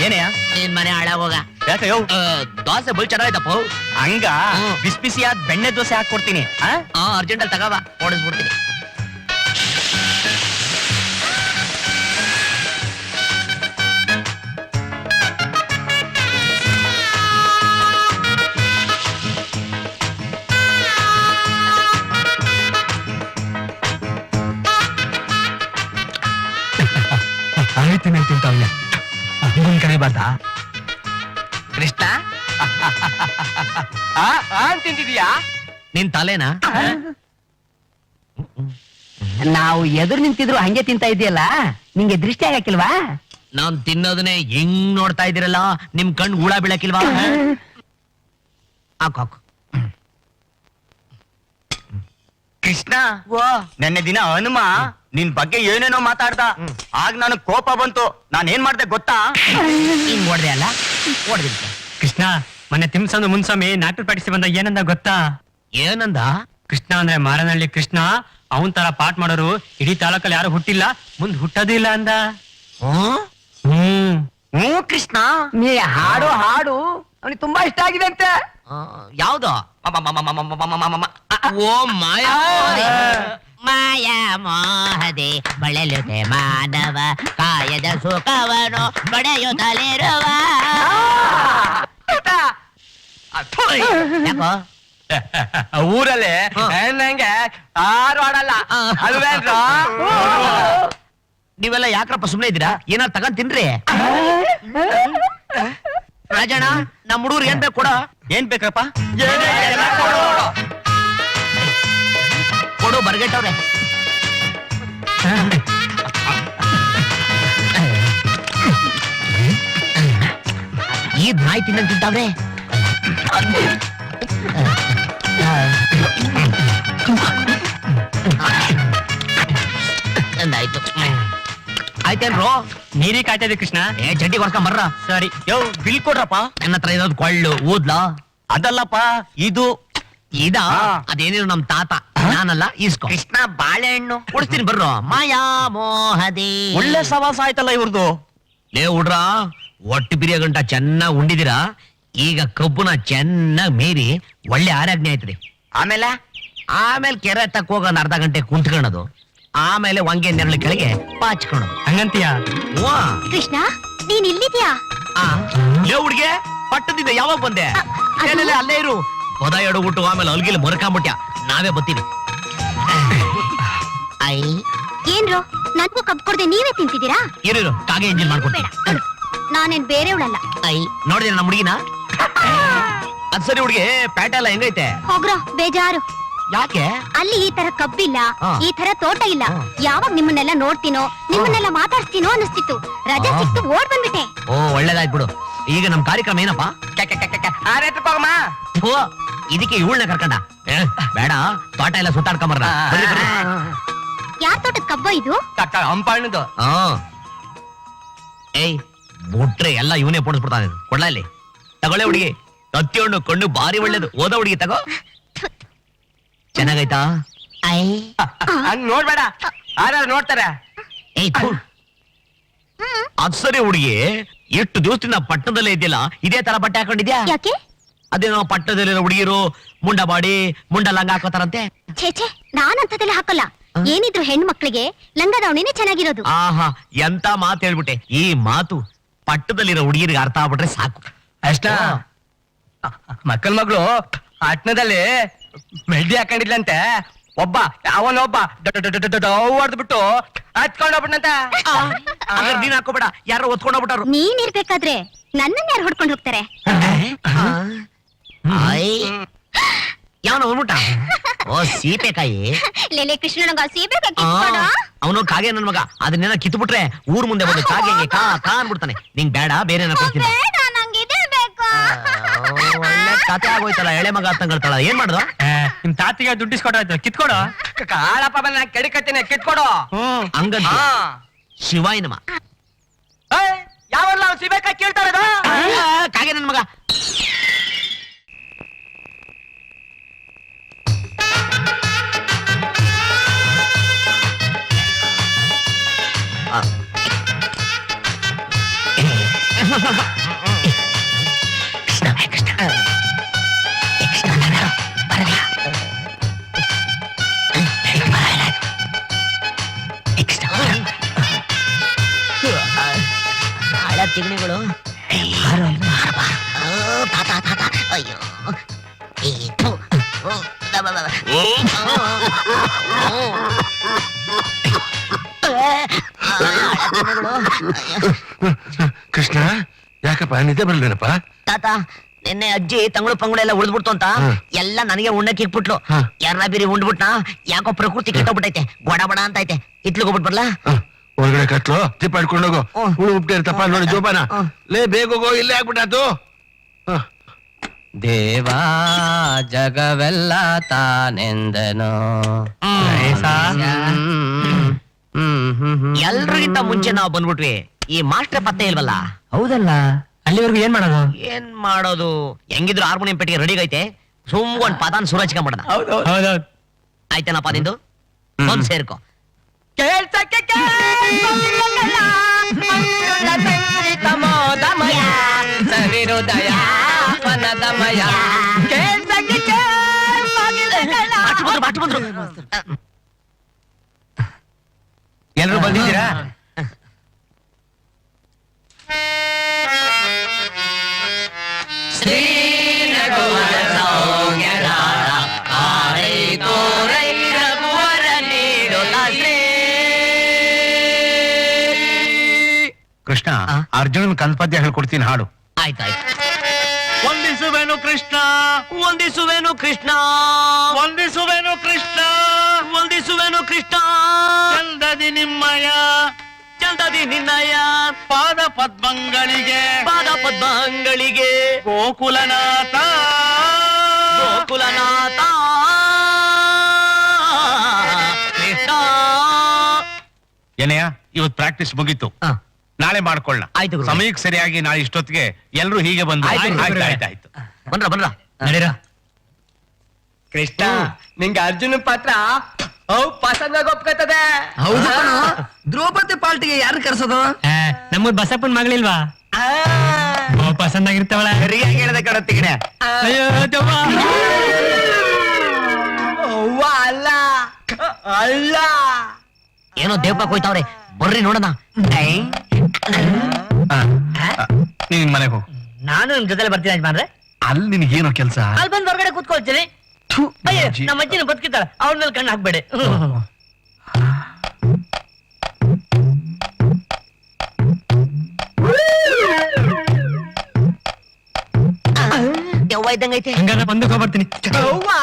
ಏನೆಯಾ ನಿನ್ ಮನೆ ಹಾಳಾಗೋಗ. ಯಾಕೆ ಯೋ ದೋಸೆ ಬಲ್ ಚೆನ್ನಾಯ್ತಪ್ಪ. ಹಂಗ ಬಿಸಿ ಬಿಸಿಯಾದ ಬೆಣ್ಣೆ ದೋಸೆ ಹಾಕೊಡ್ತೀನಿ. ಅರ್ಜೆಂಟ್ ಅಲ್ಲಿ ತಗೋಬಾ, ಓಡಿಸ್ಬಿಡ್ತೀನಿ. ಆಯ್ತೀನಿ ತಿಂತಾವ್ಯ ಹಂಗನ್ ಕಡೆ ಬಾತ ಕೃಷ್ಣ ತಿಂತಿದೀಯಾ? ನಿನ್ ತಲೆನಾ? ನಾವು ಎದುರು ನಿಂತಿದ್ರು ಹಂಗೆ ತಿಂತಾ ಇದೆಯಲ್ಲ, ನಿಂಗೆ ದೃಷ್ಟಿ ಆಗಕ್ಕಿಲ್ವಾ? ನಾನ್ ತಿನ್ನೋದನ್ನೇ ಹೆಂಗ್ ನೋಡ್ತಾ ಇದ್ದೀರಲ್ಲ, ನಿಮ್ ಕಣ್ ಹುಳ ಬೀಳಕ್ಕಿಲ್ವಾ? ಹಾಕು ಹಾಕು. ಕೃಷ್ಣ, ನೆನ್ನೆ ದಿನ ಹನುಮ ನಿನ್ ಬಗ್ಗೆ ಏನೇನೋ ಮಾತಾಡ್ದ. ಆಗ ನನಗ್ ಕೋಪ ಬಂತು. ನಾನ್ ಏನ್ ಮಾಡ್ದೆ ಗೊತ್ತಾ? ಹಿಂಗ್ ಹೊಡ್ದೆ ಅಲ್ಲ, ಹೊಡ್ದಿದ್ದೆ. ಕೃಷ್ಣ, ಮೊನ್ನೆ ತಿಮ್ಸಂದು ಮುನ್ಸ್ವಾಮಿ ನಾಟಕ ಪಾಟಿಸಿ ಬಂದ ಏನಂದ ಗೊತ್ತಾ? ಏನಂದ? ಕೃಷ್ಣ ಅಂದ್ರೆ ಮಾರನಹಳ್ಳಿ ಕೃಷ್ಣ, ಅವನ್ ತರ ಪಾಠ ಮಾಡೋರು ಇಡೀ ತಾಲೂಕಲ್ಲಿ ಯಾರು ಹುಟ್ಟಿಲ್ಲ, ಮುಂದ್ ಹುಟ್ಟೋದೇ ಇಲ್ಲ ಅಂದ. ಹ್ಞೂ ಕೃಷ್ಣ, ನೀ ಹಾಡು ಹಾಡು ಅವನಿಗೆ ತುಂಬಾ ಇಷ್ಟ ಆಗಿದೆ ಅಂತೆ. ಯಾವ್ದು? ಓ ಮಾಯಾ ಮಾಯಾ ಮೋಹದೆ ಬಳಲುತ್ತೆ ಮಾನವ, ಕಾಯದ ಸುಖವನು ಪಡೆಯುತ್ತಲಿರುವ. ಯಾಕೋ ಊರಲ್ಲಿ ಹೆಣ್ಣಂಗೆ ಯಾರು ಆಡಲ್ಲ ಅಲ್ವೇನ್ರ? ನೀವೆಲ್ಲ ಯಾಕ್ರಪ್ಪ ಸುಮ್ನೆ ಇದ್ದೀರಾ? ಏನಾರು ತಗೊಂಡ್ ತಿನ್ರಿ. ರಾಜಣ್ಣ, ನಮ್ ಹುಡುಗರು ಏನ್ ಬೇಕು ಕೊಡ. ಏನ್ ಬೇಕಪ್ಪ? ಕೊಡು, ಬರ್ಗೆಟ್ಟವ್ರೆ. ಈ ನಾಯಿ ತಿನ್ನ ತಿಂತಾವ್ರೆ. ಆಯ್ತು ಆಯ್ತೇನ್ರೋ? ನೀರಿ ಕಾಯ್ತಾ ಇದೆ ಕೃಷ್ಣ. ಚಡ್ಡಿ ಕೊಡ್ಕೊಂಡ್ ಬರ್ರ. ಸರಿ. ಯೋ ಬಿಲ್ ಕೊಡ್ರಪ್ಪ. ನನ್ನ ಹತ್ರ ಇರೋದು ಕೊಳ್ಳು ಊದ್ಲಾ? ಅದಲ್ಲಪ್ಪ, ಇದು ಇದ ಅದೇನೇನು ನಮ್ ತಾತ, ನಾನಲ್ಲ. ಈಸ್ಕೊ. ಕೃಷ್ಣ ಬಾಳೆಹಣ್ಣು ಕೊಡ್ತೀನಿ ಬರ್ರೋ. ಮಾಯಾ ಮೋಹದಿ. ಒಳ್ಳೆ ಸವಾಸ ಆಯ್ತಲ್ಲ ಇವ್ರದು. ಲೇ ಹುಡ್ರ, ಒಟ್ಟು ಬಿರಿಯ ಗಂಟ ಚೆನ್ನಾಗ್ ಉಂಡಿದಿರಾ. ಈಗ ಕಬ್ಬುನ ಚೆನ್ನಾಗ್ ಮೀರಿ ಒಳ್ಳೆ ಆರಾಜ್ಞೆ ಆಯ್ತದೆ. ಆಮೇಲೆ ಕೆರೆ ತಕ್ಕ ಹೋಗ ಒಂದ್ ಅರ್ಧ ಗಂಟೆ ಕುಂತ್ಕೊಳ್ಳೋದು. ಆಮೇಲೆ ಒಂಗೆ ನೆರಳು ಕೆಳಗೆ ಪಾಚ್ಕೊಳ್ಳೋದು. ಹಂಗಂತೀಯ? ಕೃಷ್ಣ, ನೀನ್ ಇಲ್ಲಿದ್ಯಾ? ಲೇ ಹುಡ್ಗೆ, ಪಟ್ಟದಿಂದ ಯಾವಾಗ ಬಂದೆ? ಅಲ್ಲೇ ಇರು. ಪದ ಎಡಗುಟ್ಟು ಆಮೇಲೆ ಅಲ್ಗಿಲ್ ಮರ್ಕೊಂಬಿಟ್ಯ. ನಾವೇ ಬತ್ತೀವಿ. ಏನ್ರೋ, ನನ್ಗೂ ಕಬ್ಬು ಕೊಡದೆ ನೀವೇ ತಿಂತಿದ್ದೀರಾ? ಇರು, ಕಾಗೆ ಎಂಜಿನ್ ಮಾಡ್ಕೊಡ್ಬೇಡ. ನಾನೇನ್ ಬೇರೆಯವಳಲ್ಲ. ನೋಡಿದ್ರೆ ನಮ್ಮ ಹುಡುಗಿನ? ಅದ್ ಸರಿ ಹುಡುಗಿ, ಪ್ಯಾಟ ಎಲ್ಲ ಹೆಂಗೈತೆ? ಹೋಗ್ರೋ, ಬೇಜಾರು. ಯಾಕೆ? ಅಲ್ಲಿ ಈ ತರ ಕಬ್ಬಿಲ್ಲ, ಈ ತರ ತೋಟ ಇಲ್ಲ. ಯಾವಾಗ ನಿಮ್ಮನ್ನೆಲ್ಲ ನೋಡ್ತೀನೋ, ನಿಮ್ಮನ್ನೆಲ್ಲ ಮಾತಾಡ್ತೀನೋ ಅನಿಸ್ತಿತ್ತು. ರಜೆ ಸಿಕ್ತು ಓಡ್ ಬಂದ್ಬಿಟ್ಟೆ. ಓ, ಒಳ್ಳೇದಾಯ್ತು ಬಿಡು. ಈಗ ನಮ್ ಕಾರ್ಯಕ್ರಮ ಏನಪ್ಪಾ? ಇದಕ್ಕೆ ಇವಳನ್ನ ಕರ್ಕೊಂಡ? ಬೇಡ, ತೋಟ ಎಲ್ಲ ಸುತ್ತಾಡ್ಕೊಂಬರ್ರ. ಯಾರ್ ತೋಟದ ಕಬ್ಬ ಇದು? ಹಂಪಣ್ಣದು. ಏಯ್, ಬುಟ್ರೆ ಎಲ್ಲ ಇವನೇ ಪೋಣಿಸ್ಬಿಡ್ತಾನೆ. ಕೊಡ್ಲಾ ಇಲ್ಲಿ, ತಗೊಳ್ಳೆ ಹುಡುಗಿ. ಕತ್ತಿ ಹಣ್ಣು ಕಣ್ಣು ಬಾರಿ ಒಳ್ಳೇದು. ಓದ ಹುಡುಗಿ ತಗೋ. ಚೆನ್ನಾಗೈತಾ? ಹಂಗ್ ನೋಡ್ಬೇಡ, ಯಾರು ನೋಡ್ತಾರೆ. ಏಯ್, ಅದ್ ಸರಿ ಹುಡುಗಿ, ಎಷ್ಟು ದಿವಸದಿಂದ ಪಟ್ಟಣದಲ್ಲೇ ಇದೆಯಲ್ಲ, ಇದೇ ತರ ಬಟ್ಟೆ ಹಾಕೊಂಡಿದ್ಯಾ? ಯಾಕೆ? ಅದೇನೋ ಪಟ್ಟಣದಲ್ಲಿರೋ ಹುಡುಗಿರು ಮುಂಡ ಬಾಡಿ ಮುಂಡ ಲಂಗ ಹಾಕೋತಾರಂತೆ. ಛೇ, ನಾನಂತದೆಲ್ಲ ಹಾಕಲ್ಲ. ಏನಿದ್ರು ಹೆಣ್ಣು ಮಕ್ಳಿಗೆ ಲಂಗದಾವಣಿನೇ ಚೆನ್ನಾಗಿರೋದು. ಆಹಾ, ಎಂತ ಮಾತು ಹೇಳ್ಬಿಟ್ಟೆ. ಈ ಮಾತು ಪಟ್ಟದಲ್ಲಿರೋ ಹುಡುಗಿರಿಗೆ ಅರ್ಥ ಆಗ್ಬಿಟ್ರೆ ಸಾಕು. ಅಷ್ಟ ಮಕ್ಕಳ ಮಗಳು ಪಟ್ನದಲ್ಲಿ ಮೆಹಂದಿ ಹಾಕೊಂಡಿದ್ಲಂತೆ. ಅವನೊಬ್ಬ ಹೊಡೆದ್ಬಿಟ್ಟು ಹತ್ಕೊಂಡೋಗ್ಬಿಟ್ಟಂತೆ. ನೀನ್ ಹಾಕೋಬೇಡ, ಯಾರೋ ಒತ್ಕೊಂಡೋಗ್ಬಿಟ್ಟಾರು. ನೀನ್ ಇರ್ಬೇಕಾದ್ರೆ ನನ್ನನ್ನ ಯಾರು ಹೊಡ್ಕೊಂಡು ಹೋಗ್ತಾರೆ? ಯಾವನ ಹೋಗ್ಬಿಟ್ಟ? ಓ, ಸೀಪೆಕಾಯಿ. ಲೇಲೆ ಕೃಷ್ಣ, ನಂಗ ಸೀಬೆಕಾಯಿ ಅವನು ಕಾಗೆ ನನ್ ಮಗ. ಅದನ್ನೆಲ್ಲ ಕಿತ್ಬಿಟ್ರೆ ಊರ್ ಮುಂದೆ ಬಂದು ಕಾಗೆ ಕಾ ಕಾ ಅನ್ಬಿಡ್ತಾನೆ. ನಿಂಗ್ ಬೇಡ, ಬೇರೆ ಕೊಡ್ತೀನಿ. ಒಳ್ಳೆ ಕತೆ ಆಗೋಯ್ತಲ್ಲ, ಎಳೆ ಮಗ ಅತ್ತಂಗಳ್ತಾಳ. ಏನ್ ಮಾಡುದು? ನಿಮ್ ತಾತಿಗೆ ದುಡ್ಡಿಸ್ಕೊಟ್ರಾಯ್ತು, ಕಿತ್ಕೊಡು. ಕಾಳಪ್ಪ ಬಂದ ಕೆಡಿಕತ್ತೀನಿ, ಕಿತ್ಕೊಡು. ಹಂಗಂತ ಶಿವಾಯಿನಮ್ಮ ಯಾವಲ್ಲ ಸಿಬೇಕಾ ಕೇಳ್ತಾರ ಕಾಗೆ ನನ್ ಮಗ. ಹಳ ತಿಗಣಿಗಳು ಅಯ್ಯೋ ಕೃಷ್ಣ ಯಾಕಪ್ಪ ನಿದ್ದೆ ಬರ್ಲೇನಪ್ಪ? ತಾತ ನಿನ್ನೆ ಅಜ್ಜಿ ತಂಗಳು ಪಂಗುಳೆಲ್ಲ ಉಳಿದ್ಬಿಡ್ತು ಅಂತ ಎಲ್ಲ ನನಗೆ ಉಣ್ಣಕ್ಕೆ ಇಕ್ಬಿಟ್ಲು. ಯಾರನ್ನ ಬೀರಿ ಉಂಡ್ಬಿಟ್ನ ಯಾಕೋ ಪ್ರಕೃತಿ ಕೆಟ್ಟೋಗ್ಬಿಟ್ಟೈತೆ, ಬಡ ಬಡ ಅಂತ ಐತೆ. ಇಟ್ಲಿಗೋಗ್ಬಿಟ್ ಬರ್ಲಾ? ಒಳಗಡೆ ಕತ್ಲು ತಿಪ್ಪ ಹಿಡ್ಕೊಂಡೋಗು. ಹುಳು ಉಪ್ಟೆ ಇರ್ತಪ್ಪ ನೋಡಿ ಜೋಪಾನ. ಲೇ ಬೇಗ ಹೋಗೋ, ಇಲ್ಲೇ ಆಗ್ಬಿಟ್ಟಾತು. ದೇವಾ ಜಗವೆಲ್ಲ ತಾನೆಂದನು. ಎಲ್ರಿಗಿಂತ ಮುಂಚೆ ನಾವು ಬಂದ್ಬಿಟ್ವಿ. ಈ ಮಾಸ್ಟರ್ ಪತ್ತೆ ಇಲ್ವಲ್ಲ? ಹೌದಲ್ಲ. ಅಲ್ಲಿವರೆಗೂ ಏನ್ ಮಾಡೋದು? ಏನ್ ಮಾಡೋದು? ಹೆಂಗಿದ್ರು ಹಾರ್ಮೋನಿಯಂ ಪೆಟ್ಟಿಗೆ ರೆಡಿ ಐತೆ. ಸುಮ್ ಒಂದ್ ಪದಾನ್ ಸುರಚ್ಕೊಂಡ್ಬಿಡೋಣ. ಹೌದೌದು. ಆಯ್ತೇನಪ್ಪ ನಿಂದು? ಒಂದ್ ಸೇರ್ಕೊ. ಎಲ್ರು ಬಂದಿದ್ದೀರಾ? ಕೃಷ್ಣ, ಅರ್ಜುನನ್ ಕಂದಪದ್ಯ ಹೇಳ್ಕೊಡ್ತೀನಿ, ಹಾಡು. ಆಯ್ತಾಯ್ತು. ವಂದಿಸುವೆನು ಕೃಷ್ಣ, ವಂದಿಸುವೆನು ಕೃಷ್ಣ, ವಂದಿಸುವೆನು ಕೃಷ್ಣ, ವಂದಿಸುವೆನು ಕೃಷ್ಣ. ಚಂದದಿ ನಿಮ್ಮಯ ಚಂದದಿ ನಿನ್ನಯ ಪಾದ ಪದ್ಮಗಳಿಗೆ, ಪಾದ ಪದ್ಮಗಳಿಗೆ, ಗೋಕುಲನಾಥ ಗೋಕುಲನಾಥ ಕೃಷ್ಣ. ಏನಯ್ಯ, ಇವತ್ತು ಪ್ರಾಕ್ಟೀಸ್ ಮುಗೀತು, ನಾಳೆ ಮಾಡ್ಕೊಳ್ಳ. ಆಯ್ತು ಗುರು. ಸಮಯಕ್ಕೆ ಸರಿಯಾಗಿ ನಾಳೆ ಇಷ್ಟೊತ್ತಿಗೆ ಎಲ್ಲರೂ ಹೀಗೆ ಬಂದು. ಆಯ್ತು, ಆಯ್ತಾಯ್ತು. ಬಂದ್ರ ನಡೀರ. ಕೃಷ್ಣ ನಿಂಗೆ ಅರ್ಜುನ ಪಾತ್ರ ಪಸಂದಾಗ ಒಪ್ಕೋತದೆ. ಹೌದಾ? ದ್ರೌಪದಿ ಪಾಲ್ಟಿಗೆ ಯಾರು ಕರ್ಸೋದು? ನಮ್ಮೂರ್ ಬಸಪ್ಪನ್ ಮಗಳಿಲ್ವಾ? ಪಸಂದಾಗಿರ್ತಾವಳ. ಸರಿಯಾಗಿ ಹೇಳ್ದೆ ಕಡತ್ತಿಗಣೆ. ಅಯ್ಯೋ ದೆವ್ವ. ಅಲ್ಲ ಅಲ್ಲ, ಏನೋ ದೇವ್ಪ ಹೋಯ್ತಾವ್ರೆ, ಬರ್ರಿ ನೋಡೋಣ. ನೀನ್ ಮನೆಗೆ ಹೋಗು. ನಾನು ನಿಮ್ ಜೊತೆ ಬರ್ತೀನಿ ಯಜಮಾನ್ರೆ. ಅಲ್ಲಿ ನಿನ್ಗೇನೋ ಕೆಲಸ? ಅಲ್ಲಿ ಬಂದು ಹೊರಗಡೆ ಕೂತ್ಕೊಳ್ತೀನಿ. ಅಯ್ಯೋ, ನಮ್ಮ ಅಜ್ಜಿನ ಬದುಕಿದ್ದಾಳೆ, ಅವಳ ಮೇಲೆ ಕಣ್ಣು ಹಾಕ್ಬೇಡಿ. ದೆವ್ವ ಇದ್ದಂಗೈತೆ. ಹಂಗಾದ್ರೆ ಬಂದಕ್ಕೆ ಹೋಗ್ಬರ್ತೀನಿ.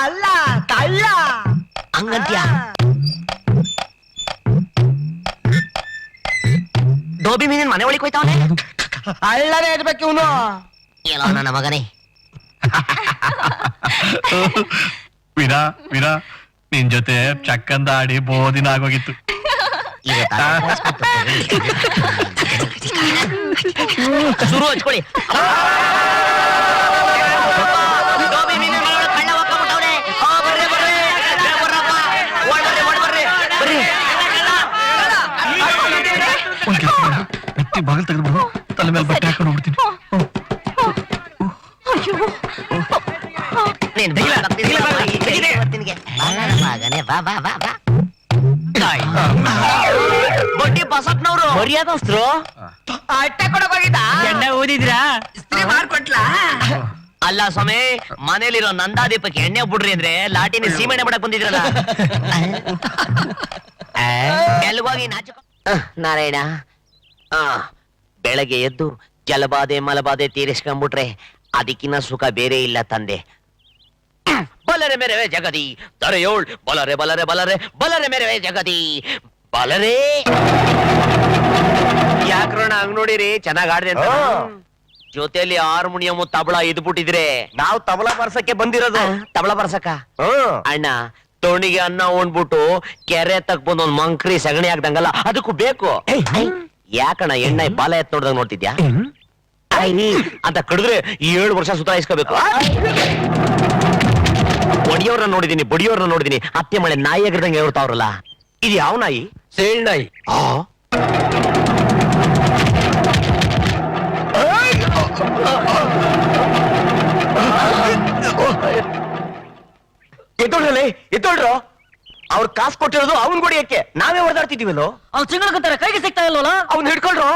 ಅಲ್ಲ ಕಳ್ಳ. ಹಂಗಂತ್ಯ? ಡೋಬಿ ಮೀನಿನ ಮನೆ ಒಳಗೆ ಹೋಯ್ತಾವನೆ. ಅಳ್ಳನೇ ಇರ್ಬೇಕು ಇವನು. ಏನೋ ನನ್ನ ಮಗನೇ. ವೀರಾ ವೀರಾ, ನಿನ್ ಜೊತೆ ಚಕ್ಕಂದ ಆಡಿ ಬೋದಿನ ಆಗೋಗಿತ್ತು. ಶುರು ಹಚ್ಕೊಳ್ಳಿ. ಡೋಬಿ ಮೀನಿನ ಮನೆ ಒಳಗೆ ಕಳ್ಳ ಹೋಗ್ಕೊಂಡ್ಬಿಟ್ಟವ್ನೆ. ಬರ್ರಿ ಬರ್ರಿ, ಬರ್ರಪ್ಪ, ಓಡ್ ಬರ್ರಿ, ಓಡ್ ಬರ್ರಿ, ಬರ್ರಿ. ಒಂದ್ ಕೆಲಸ ಮಾಡು, ನೆತ್ತಿ ಬಾಗಿಲು ತೆಗೆದ್ಬಿಡು, ತಲೆ ಮೇಲೆ ಬಟ್ಟೆ ಹಾಕೊಂಡು ಹೋಗ್ಬಿಡ್ತೀನಿ. ನೀನ್ ಮಗನೇ, ಬಾ ಬಾ ಬಾ ಬಾ. ಬಡ್ಡಿ ಬಸಪ್ಪನವ್ರು ಮರ್ಯಾದಸ್ತ್ರು. ಅಟ್ಟೆ ಕೊಡಕ್ ಹೋಗಿದ್ದ. ಎಣ್ಣೆ ಊದಿದ್ರಾ? ಇಸ್ತ್ರಿ ಮಾಡ್ಕೊಟ್ಲಾ? ಅಲ್ಲ ಸ್ವಾಮಿ, ಮನೇಲಿರೋ ನಂದಾದೀಪಕ್ಕೆ ಎಣ್ಣೆ ಬಿಡ್ರಿ ಅಂದ್ರೆ ಲಾಟಿನ ಸೀಮೆಣ್ಣೆ ಬಿಡಕ್ ಬಂದಿದ್ರಲ್ಲ. ಎಲ್ಗೋಗಿ ನಾರಾಯಣ. ಬೆಳಗ್ಗೆ ಎದ್ದು ಜಲಬಾಧೆ ಮಲಬಾಧೆ ತೀರಿಸ್ಕೊಂಡ್ಬಿಟ್ರೆ ಅದಕ್ಕಿನ್ನ ಸುಖ ಬೇರೆ ಇಲ್ಲ ತಂದೆ. ಬಲರೆ ಮೇರೆವೆ ಜಗದಿ ದರೆಯೋಳ್, ಬಲರೆ ಬಲರೆ ಬಲರೆ ಬಲರೆ ಮೇರೆವೆ ಜಗದಿ ಬಲರೆ. ಯಾಕ್ರೋಣ ಹಂಗ್ ನೋಡಿರಿ, ಚೆನ್ನಾಗ್ ಆಡ್ದೆ ಅಂತ. ಜೊತೆಲಿ ಹಾರ್ಮೋನಿಯಂ ತಬಳ ಇದ್ಬಿಟ್ಟಿದ್ರೆ ನಾವು ತಬಲಾ ಬರ್ಸಕ್ಕೆ ಬಂದಿರೋದು. ತಬಳ ಬರ್ಸಕ ಅಣ್ಣ. ತೋಣಿಗೆ ಅನ್ನ ಉಂಡ್ಬಿಟ್ಟು ಕೆರೆ ತಕ್ ಬಂದ್ ಒಂದ್ ಮಂಕ್ರಿ ಸಗಣಿ ಹಾಕ್ದಂಗಲ್ಲ, ಅದಕ್ಕೂ ಬೇಕು. ಯಾಕಣ್ಣ ಎಣ್ಣ ಬಾಲ ಎತ್ ನೋಡ್ದಂಗ ನೋಡ್ತಿದ್ಯಾ ಅಂತ ಕಡಿದ್ರೆ 7 ವರ್ಷ ಸುತಾಯಿಸ್ಕೋಬೇಕು. ಒಡಿಯೋರ್ನ ನೋಡಿದೀನಿ, ಬಡಿಯೋರ್ನ ನೋಡಿದೀನಿ, ಅತ್ತೆ ಮಳೆ ನಾಯಿ ಆಗಿರ್ದಂಗೆ ಹೇಳ್ತಾವ್ರಲ್ಲ. ಇದು ಯಾವ ನಾಯಿ? ಸೇಳ್ ನಾಯಿ. ಎದ್ದೊಳ್ರಲ್ಲಿ ಎದ್ದೊಳ್ರು ಅವ್ರ ಕಾಸು ಕೊಟ್ಟಿರೋದು ಅವನ್ ಗುಡಿಯಕ್ಕೆ ನಾವೇ ಹೊಡೆದಾಡ್ತಿದೀವಲ್ಲೋ. ಅವ್ರು ತಿಂಗಳ ಕೈಗೆ ಸಿಗ್ತಾ ಇಲ್ವಲ್ಲ? ಅವ್ನ್ ಹಿಡ್ಕೊಳ್ರು.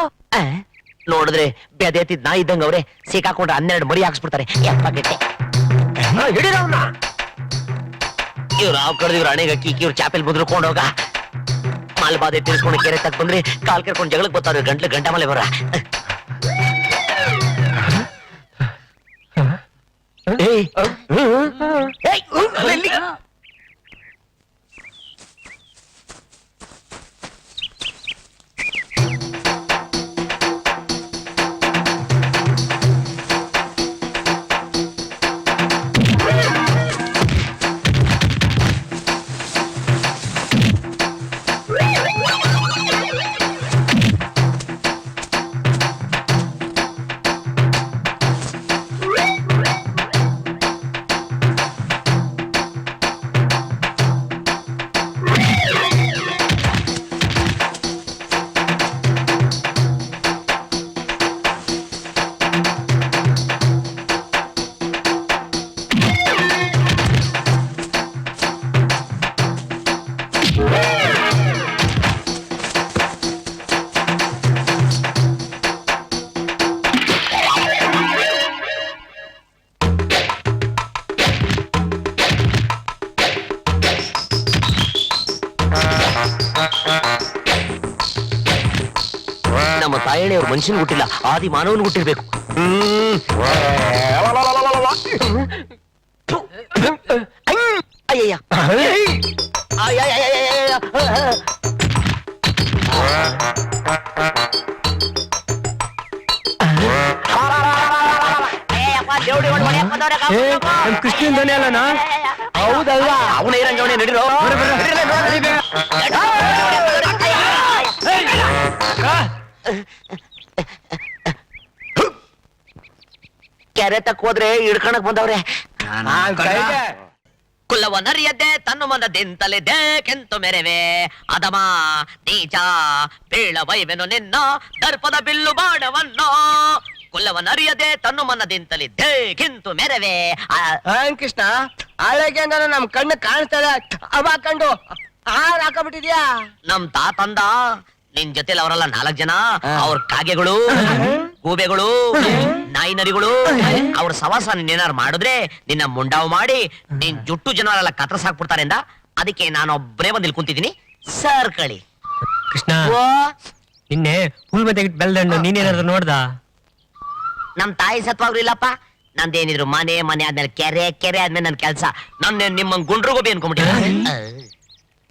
ನೋಡಿದ್ರೆ ಬೆದೆತ್ತಿದ್ ನಾ ಇದ್ದಂಗ ಅವ್ರೆ ಸಿಕ್ಕಾಕೊಂಡ್ರೆ 12 ಮರಿ ಹಾಕ್ಸ್ಬಿಡ್ತಾರೆ. ಹಿಡಿದ ಅವ್ನ. ಇವ್ರು ಹಾವು ಕಡ್ದಿವ್ರು ಹಣೆಗೆ ಅಕ್ಕಿ ಇವ್ರು ಚಾಪೆಲ್ ಮುದ್ರಕೊಂಡ್ ಹೋಗ ಮಾಲ್ಬಾದೆ ತಿರ್ಸ್ಕೊಂಡು ಕೆರೆ ತಕ್ ಬಂದ್ರೆ ಕಾಲ್ ಕೆರ್ಕೊಂಡು ಜಗಳಕ್ಕೆ ಬರ್ತಾವ್ರೆ. ಗಂಟ ಮಲೆ ಬರ ನಮ್ಮ ತಾಯಣಿಯವ್ರು ಮನುಷ್ಯನ್ ಹುಟ್ಟಿಲ್ಲ, ಆದಿ ಮಾನವನ್ ಹುಟ್ಟಿರ್ಬೇಕು. ಅಯ್ಯಯ್ಯ ಕೃಷ್ಣನ್ ಧ್ವನಿ ಅಲ್ಲನಾ? ಹೌದಲ್ವಾ? ಅವನ ಇರಂಗವನೇ ನಡಿರೋ. ಕೆರೆ ತಕ್ಕ ಹೋದ್ರೆ ಹಿಡ್ಕಣಕ್ ಬಂದವ್ರೆ. ಕುಲ್ಲವನರಿಯದ್ದೆ ತನ್ನ ಮನದಿಂತಲಿದೆ ಕೆಂತು ಮೆರೆವೆ ಅದಮ ನೀಚ ಬೀಳವೈವೆನು ನಿನ್ನ ದರ್ಪದ ಬಿಲ್ಲು ಬಾಣವನ್ನೋ. ಕುಲ್ಲವನರಿಯದೆ ತನ್ನು ಮನದಿಂತಲಿದ್ದೆ ಕಿಂತು ಮೆರವೆ. ಕೃಷ್ಣ ಹಳೆಗೆ ನಮ್ ಕಣ್ಣು ಕಾಣಿಸ್ತದೆ ಅವ ಕಂಡು ಹಾರ್ ಹಾಕಬಿಟ್ಟಿದ್ಯಾ? ನಮ್ ತಾತಂದ ನಿನ್ ಜೊತೆಲಿ ಅವರೆಲ್ಲ 4 ಜನ. ಅವ್ರ ಕಾಗೆಗಳು, ಗೂಬೆಗಳು, ನಾಯಿ ನರಿಗಳು ಅವ್ರ ಸವಾಸ ನೀನೇನಾರು ಮಾಡಿದ್ರೆ ನಿನ್ನ ಮುಂಡಾವ್ ಮಾಡಿ ನಿನ್ ಜುಟ್ಟು ಜನರೆಲ್ಲ ಕತ್ರಸ್ ಹಾಕ್ಬಿಡ್ತಾರೆ ಅಂದ. ಅದಕ್ಕೆ ನಾನು ಒಬ್ಬನೇ ಬಂದಿಲ್ ಕುಂತಿದ್ದೀನಿ. ಸರ್ ಕಳಿ ಕೃಷ್ಣ ನಿನ್ನೆ ಹುಲ್ ತೆಗಿಟ್ ಬೆಲ್ದಣ್ಣು ನೀನೇನಾದ್ರು ನೋಡ್ದ? ನಮ್ ತಾಯಿ ಸತ್ವಾಗ್ರು ಇಲ್ಲಪ್ಪ. ನಂದೇನಿದ್ರು ಮನೆ ಆದ್ಮೇಲೆ ಕೆರೆ ಆದ್ಮೇಲೆ ನನ್ ಕೆಲ್ಸ. ನನ್ನ ನಿಮ್ಮಂಗ್ ಗುಂಡ್ರುಗೋಬಿ ಅನ್ಕೊಂಡ್ಬಿಟ್ಟಿದ್ದೆ.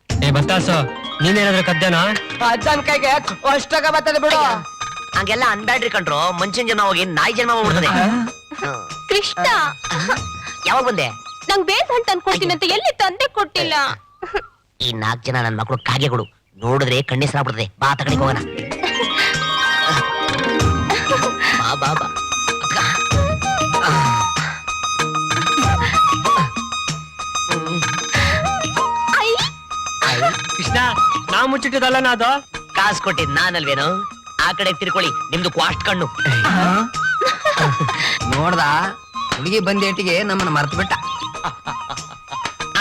ಏ ಬತ್ತಾಸು ನೀನೇನಾದ್ರು ಕದ್ದನ? ಅಜ್ಜನ್ ಕೈಗೆ ಅಷ್ಟಾಗ ಬರ್ತದೆ ಬಿಡು. ಹಂಗೆಲ್ಲ ಅನ್ಬ್ಯಾಡ್ರಿ ಕಂಡ್ರು. ಮನುಷ್ಯನ್ ಜನ್ಮ ಹೋಗಿ ನಾಯಿ ಜನ್ಮ ಮಾಡ್ಬಿಡ್ತದೆ. ಕೃಷ್ಣ ಯಾವಾಗ ಬಂದೆ? ನಂಗ್ ಬೇಸ್ ಅಂತ ಅನ್ಕೊಳ್ತೀನಿ ಅಂತ ಎಲ್ಲಿ ತಂದೆ ಕೊಟ್ಟಿಲ್ಲ. ಈ 4 ಜನ ನನ್ ಮಕ್ಕಳು ಕಾಗೆಗಳು. ನೋಡಿದ್ರೆ ಕಣ್ಣೆಸರಾಗ್ಬಿಡ್ತದೆ. ಬಾ ತಗಡಿಗೆ ಹೋಗೋಣ. ಬಾ ಬಾ ಬಾ ಕೃಷ್ಣ ನಾ ಮುಚ್ಚಿಟ್ಟದಲ್ಲ ಅದು. ಕಾಸು ಕೊಟ್ಟಿದ್ ನಾನಲ್ವೇನು? ಆ ಕಡೆ ತಿರ್ಕೊಳ್ಳಿ, ನಿಮ್ದು ಕ್ವಾಸ್ಟ್ ಕಣ್ಣು. ನೋಡ್ದ ಹುಡುಗಿ ಬಂದೇಟಿಗೆ ನಮ್ಮನ್ನ ಮರ್ತು ಬಿಟ್ಟ.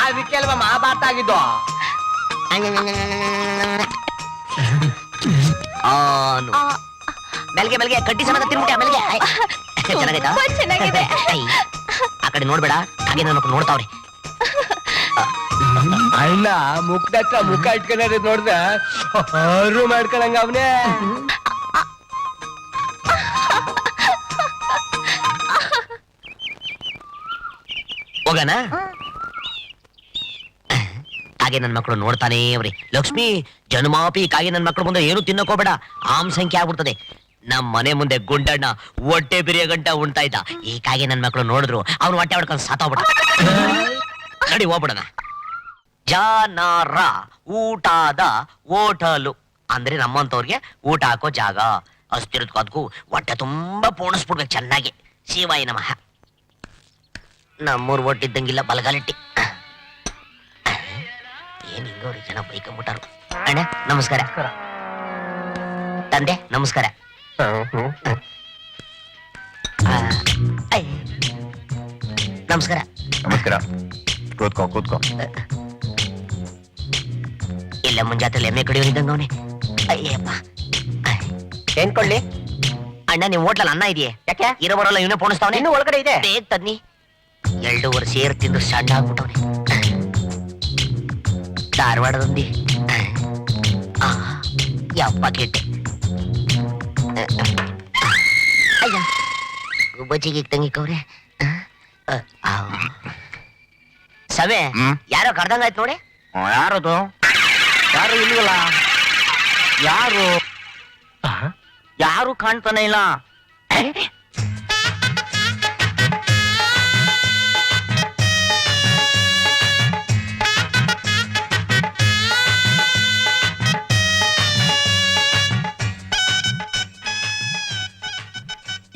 ಅದಕ್ಕೆ ಅಲ್ವಾ ಮಹಾಭಾರತ ಆಗಿದ್ದು. ಮೆಲ್ಗೆ ಕಡ್ಡಿ ಸಮೇತ ತಿನ್ಬಿಟ್ಟೆ. ಆಮೇಲೆ ಚೆನ್ನಾಗೈತಾ? ತುಂಬಾ ಚೆನ್ನಾಗಿದೆ. ಆ ಕಡೆ ನೋಡ್ಬೇಡ, ಹಾಗೆ ನನ್ನ ಮಕ್ಕಳು ನೋಡ್ತಾವ್ರೆ. ಅಣ್ಣ ಮುಖದಕ್ಕ ಮುಖ ಇಟ್ಕೊಂಡ್ರೆ ನೋಡ್ದ ಅವರು ಮಾಡ್ಕೊಳಂಗ ಅವನೇ. ಹೋಗಣ. ಕಾಗೆ ನನ್ ಮಕ್ಕಳು ನೋಡ್ತಾನೇ ಅವ್ರಿ. ಲಕ್ಷ್ಮಿ ಜನ್ಮಾಪಿ ಕಾಗೆ ನನ್ ಮಕ್ಕಳು ಮುಂದೆ ಏನು ತಿನ್ನಕೋಬೇಡ, ಆಮ್ ಸಂಖ್ಯೆ ಆಗ್ಬಿಡ್ತದೆ. ನಮ್ ಮನೆ ಮುಂದೆ ಗುಂಡಣ್ಣ ಹೊಟ್ಟೆ ಬಿರಿಯ ಗಂಟ ಉಣ್ತಾ ಇದ್ದ. ಈ ಕಾಗೆ ನನ್ ಮಕ್ಕಳು ನೋಡಿದ್ರು ಅವ್ನು ಹೊಟ್ಟೆ ಹೊಡ್ಕೊಂಡು ಸಾತೋಗ್ಬಿಡ. ನಡಿ ಹೋಗ್ಬಿಡಣ. ಜನರ ಊಟದ ಹೋಟಲು ಅಂದ್ರೆ ನಮ್ಮಂತವ್ರಿಗೆ ಊಟ ಹಾಕೋ ಜಾಗ. ಅಸ್ತಿರದ್ಕೂ ಹೊಟ್ಟೆ ತುಂಬಾ ಪೋಣಿಸ್ಬಿಡ್ಬೇಕು ಚೆನ್ನಾಗಿ. ಶಿವಾಯ ನಮಃ. ನಮ್ಮೂರ್ ಒಟ್ಟಿದ್ದಂಗಿಲ್ಲ ಬಲಗಾಲಿಟ್ಟಿ. ಏನ್ ಹಿಂಗವ್ರಿ ಜನ ಬೈಕೊಂಬಿಟ್ಟಾರು. ಅಣ್ಣ ನಮಸ್ಕಾರ. ತಂದೆ ನಮಸ್ಕಾರ. ನಮಸ್ಕಾರ. ನಮಸ್ಕಾರ. ಕೂತ್ಕೋ ಕೂತ್ಕೋ. ಇಲ್ಲ ಮುಂಜಾತ್ರೆ ಎಮ್ಮೆ ಕಡಿಯೋರಿದ್ದಂಗ ಅವನೇ. ಅಯ್ಯಪ್ಪ, ಏನ್ ಕೊಳ್ಳಿ ಅಣ್ಣ? ನಿಮ್ ಹೋಟ್ಲಲ್ಲಿ ಅನ್ನ ಇದೆಯೇ? ಯಾಕೆ ಇರೋ ಬರೋಲ್ಲ ಇವನೇ ಪೋಣಿಸ್ತಾವನೆ. ಇನ್ನು ಒಳಗಡೆ ಇದೆ, ಬೇಗ ತನ್ನಿ. 2 ವರ್ಷ ಸೇರ್ ತಿಂದು ಸಣ್ಣ ಆಗ್ಬಿಟ್ಟವನೆ. ಧಾರವಾಡದೊಂದಿ ಯಪ್ಪ ಕೆಟ್ಟೆ. ಅಯ್ಯ ಗುಬ್ಬಚ್ಚಿಗೆ ತಂಗಿಕವ್ರೆ. ಸವೆ ಯಾರೋ ಕರ್ದಂಗಾಯ್ತು ನೋಡಿ. ಯಾರದು? ಯಾರು ಇಲ್ವಲ್ಲ? ಯಾರು ಯಾರು ಕಾಣ್ತಾನೆ ಇಲ್ಲ.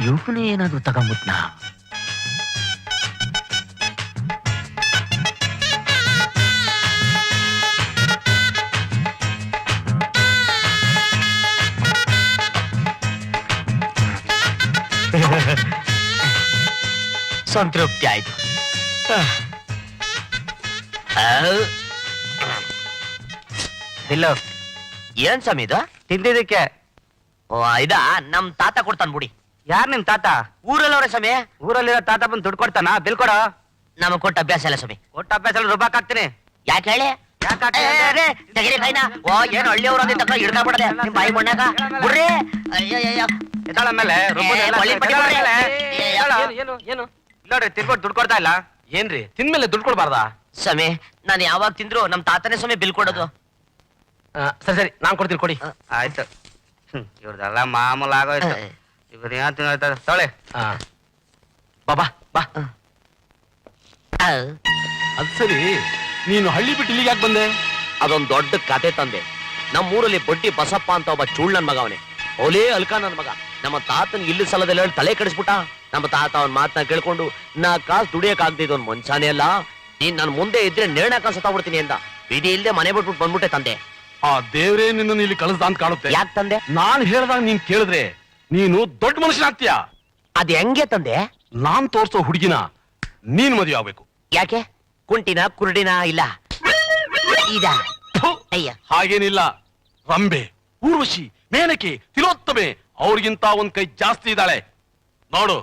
ಇವನೇ ಏನಾದ್ರು ತಗೊಂಬಿಟ್ನಾ? ಸಂತೃಪ್ತಿ ಆಯ್ತು. ಇಲ್ಲ ಏನ್ ಸ್ವಾಮಿ ಇದು? ತಿಂದಿದ್ದಕ್ಕೆ. ಓ ಇದಾ? ನಮ್ ತಾತ ಕೊಡ್ತಾನ ಬಿಡಿ. ಯಾರ್ ನಿಮ್ ತಾತ? ಊರಲ್ಲವ್ರೆ ಸ್ವಾಮಿ. ಊರಲ್ಲಿರೋ ತಾತ ಬಂದು ದುಡ್ಡು ಕೊಡ್ತಾನ? ಬಿಲ್ ಕೊಡ. ನಮಗ್ ಕೊಟ್ಟ ಅಭ್ಯಾಸ ಇಲ್ಲ ಸ್ವಾಮಿ. ಕೊಟ್ಟ ಅಭ್ಯಾಸ ಎಲ್ಲ ರೂಪಾಯಿ ಹಾಕ್ತೀನಿ. ಯಾಕೆ ಹೇಳಿ? ತೆಗಿರಿ ಕೈನ. ಓ ಏನು ಹಳ್ಳಿಯವ್ರ ಹಿಡ್ಕೊಂಡ್ಬಿಡದೆ ನಿಮ್ ಬಾಯಿ ಮಣ್ಣಾಗ ಬಿಡ್ರಿ. ಅಯ್ಯಯ್ಯೋ ಮೇಲೆ ನೋಡ್ರಿ ತಿರ್ಕೊಟ್ ದುಡ್ಡು ಕೊಡ್ತಾ ಇಲ್ಲ. ಏನ್ರಿ ತಿಂದ್ಮೇಲೆ ದುಡ್ಡು ಕೊಡ್ಬಾರ್ದಾ? ಸ್ವಾಮಿ ನಾನು ಯಾವಾಗ ತಿಂದ್ರು ನಮ್ ತಾತನೇ ಸ್ವಾಮಿ ಬಿಲ್ ಕೊಡೋದು. ಸರಿ ಸರಿ ನಾನ್ ಕೊಡ್ತೀನಿ, ಕೊಡಿ. ಆಯ್ತು. ಇವ್ರದೆಲ್ಲ ಮಾಮೂಲ್ ಆಗೋಯ್ತು. ಇವ್ರು ಏನ್ ತಿಂತ ತೊಳೆ. ಬಾಬಾ ಬಾ. ಅದ್ ಸರಿ, ನೀನು ಹಳ್ಳಿ ಬಿಟ್ಟು ಇಲ್ಲಿಗೆ ಯಾಕೆ ಬಂದೆ? ಅದೊಂದ್ ದೊಡ್ಡ ಕತೆ ತಂದೆ. ನಮ್ಮೂರಲ್ಲಿ ಬಡ್ಡಿ ಬಸಪ್ಪ ಅಂತ ಒಬ್ಬ ಚೂಳ್ ನನ್ ಮಗ ಅವನೇ. ಓಲೇ ಅಲ್ಕ ನನ್ ಮಗ. ನಮ್ಮ ತಾತನ್ ಇಲ್ಲಿ ಸಲದಲ್ಲಿ ಹೇಳಿ ತಲೆ ಕೆಡಿಸ್ಬಿಟ್ಟ. ನಮ್ಮ ತಾತ ಅವನ್ ಮಾತನ್ನ ಕೇಳ್ಕೊಂಡು ನಾ ಕಾಸು ದುಡಿಯಕ್ ಆಗ್ತಿದ್ ಒಂದ್ ಮನ್ಸಾನೇ ಅಲ್ಲ. ನೀನ್ ನನ್ ಮುಂದೆ ಇದ್ರೆ ನೇಣ ಕಾಸು ಸತ್ತಾಬಿಡ್ತೀನಿ ಅಂತ ಬಿಡಿ ಇಲ್ದೆ ಮನೆ ಬಿಟ್ಬಿಟ್ಟು ಬಂದ್ಬಿಟ್ಟೆ ತಂದೆ. ಆ ದೇವ್ರೇ ನಿನ್ನನ್ನು ಇಲ್ಲಿ ಕಳಿಸ್ದ ಅಂತ ಕಾಣುತ್ತೆ. ಯಾಕೆ ತಂದೆ? ನಾನ್ ಹೇಳ್ದಾಗ ನೀನ್ ಕೇಳಿದ್ರೆ ನೀನು ದೊಡ್ಡ ಮನುಷ್ಯನಾಗ್ತೀಯ. ಅದ್ ಹೆಂಗೆ ತಂದೆ? ನಾನ್ ತೋರ್ಸೋ ಹುಡುಗಿನ ನೀನ್ ಮದುವೆ ಆಗ್ಬೇಕು. ಯಾಕೆ? ಕುಂಟಿನ ಕುರುಡಿನ ಇಲ್ಲ ಇದ? ಅಯ್ಯ ಹಾಗೇನಿಲ್ಲ. ರಂಬೆ, ಊರ್ವಶಿ, ಮೇನಕೆ, ತಿಲೋತ್ತಮೆ ಅವ್ರಿಗಿಂತ ಒಂದ್ ಕೈ ಜಾಸ್ತಿ ಇದ್ದಾಳೆ ನೋಡು.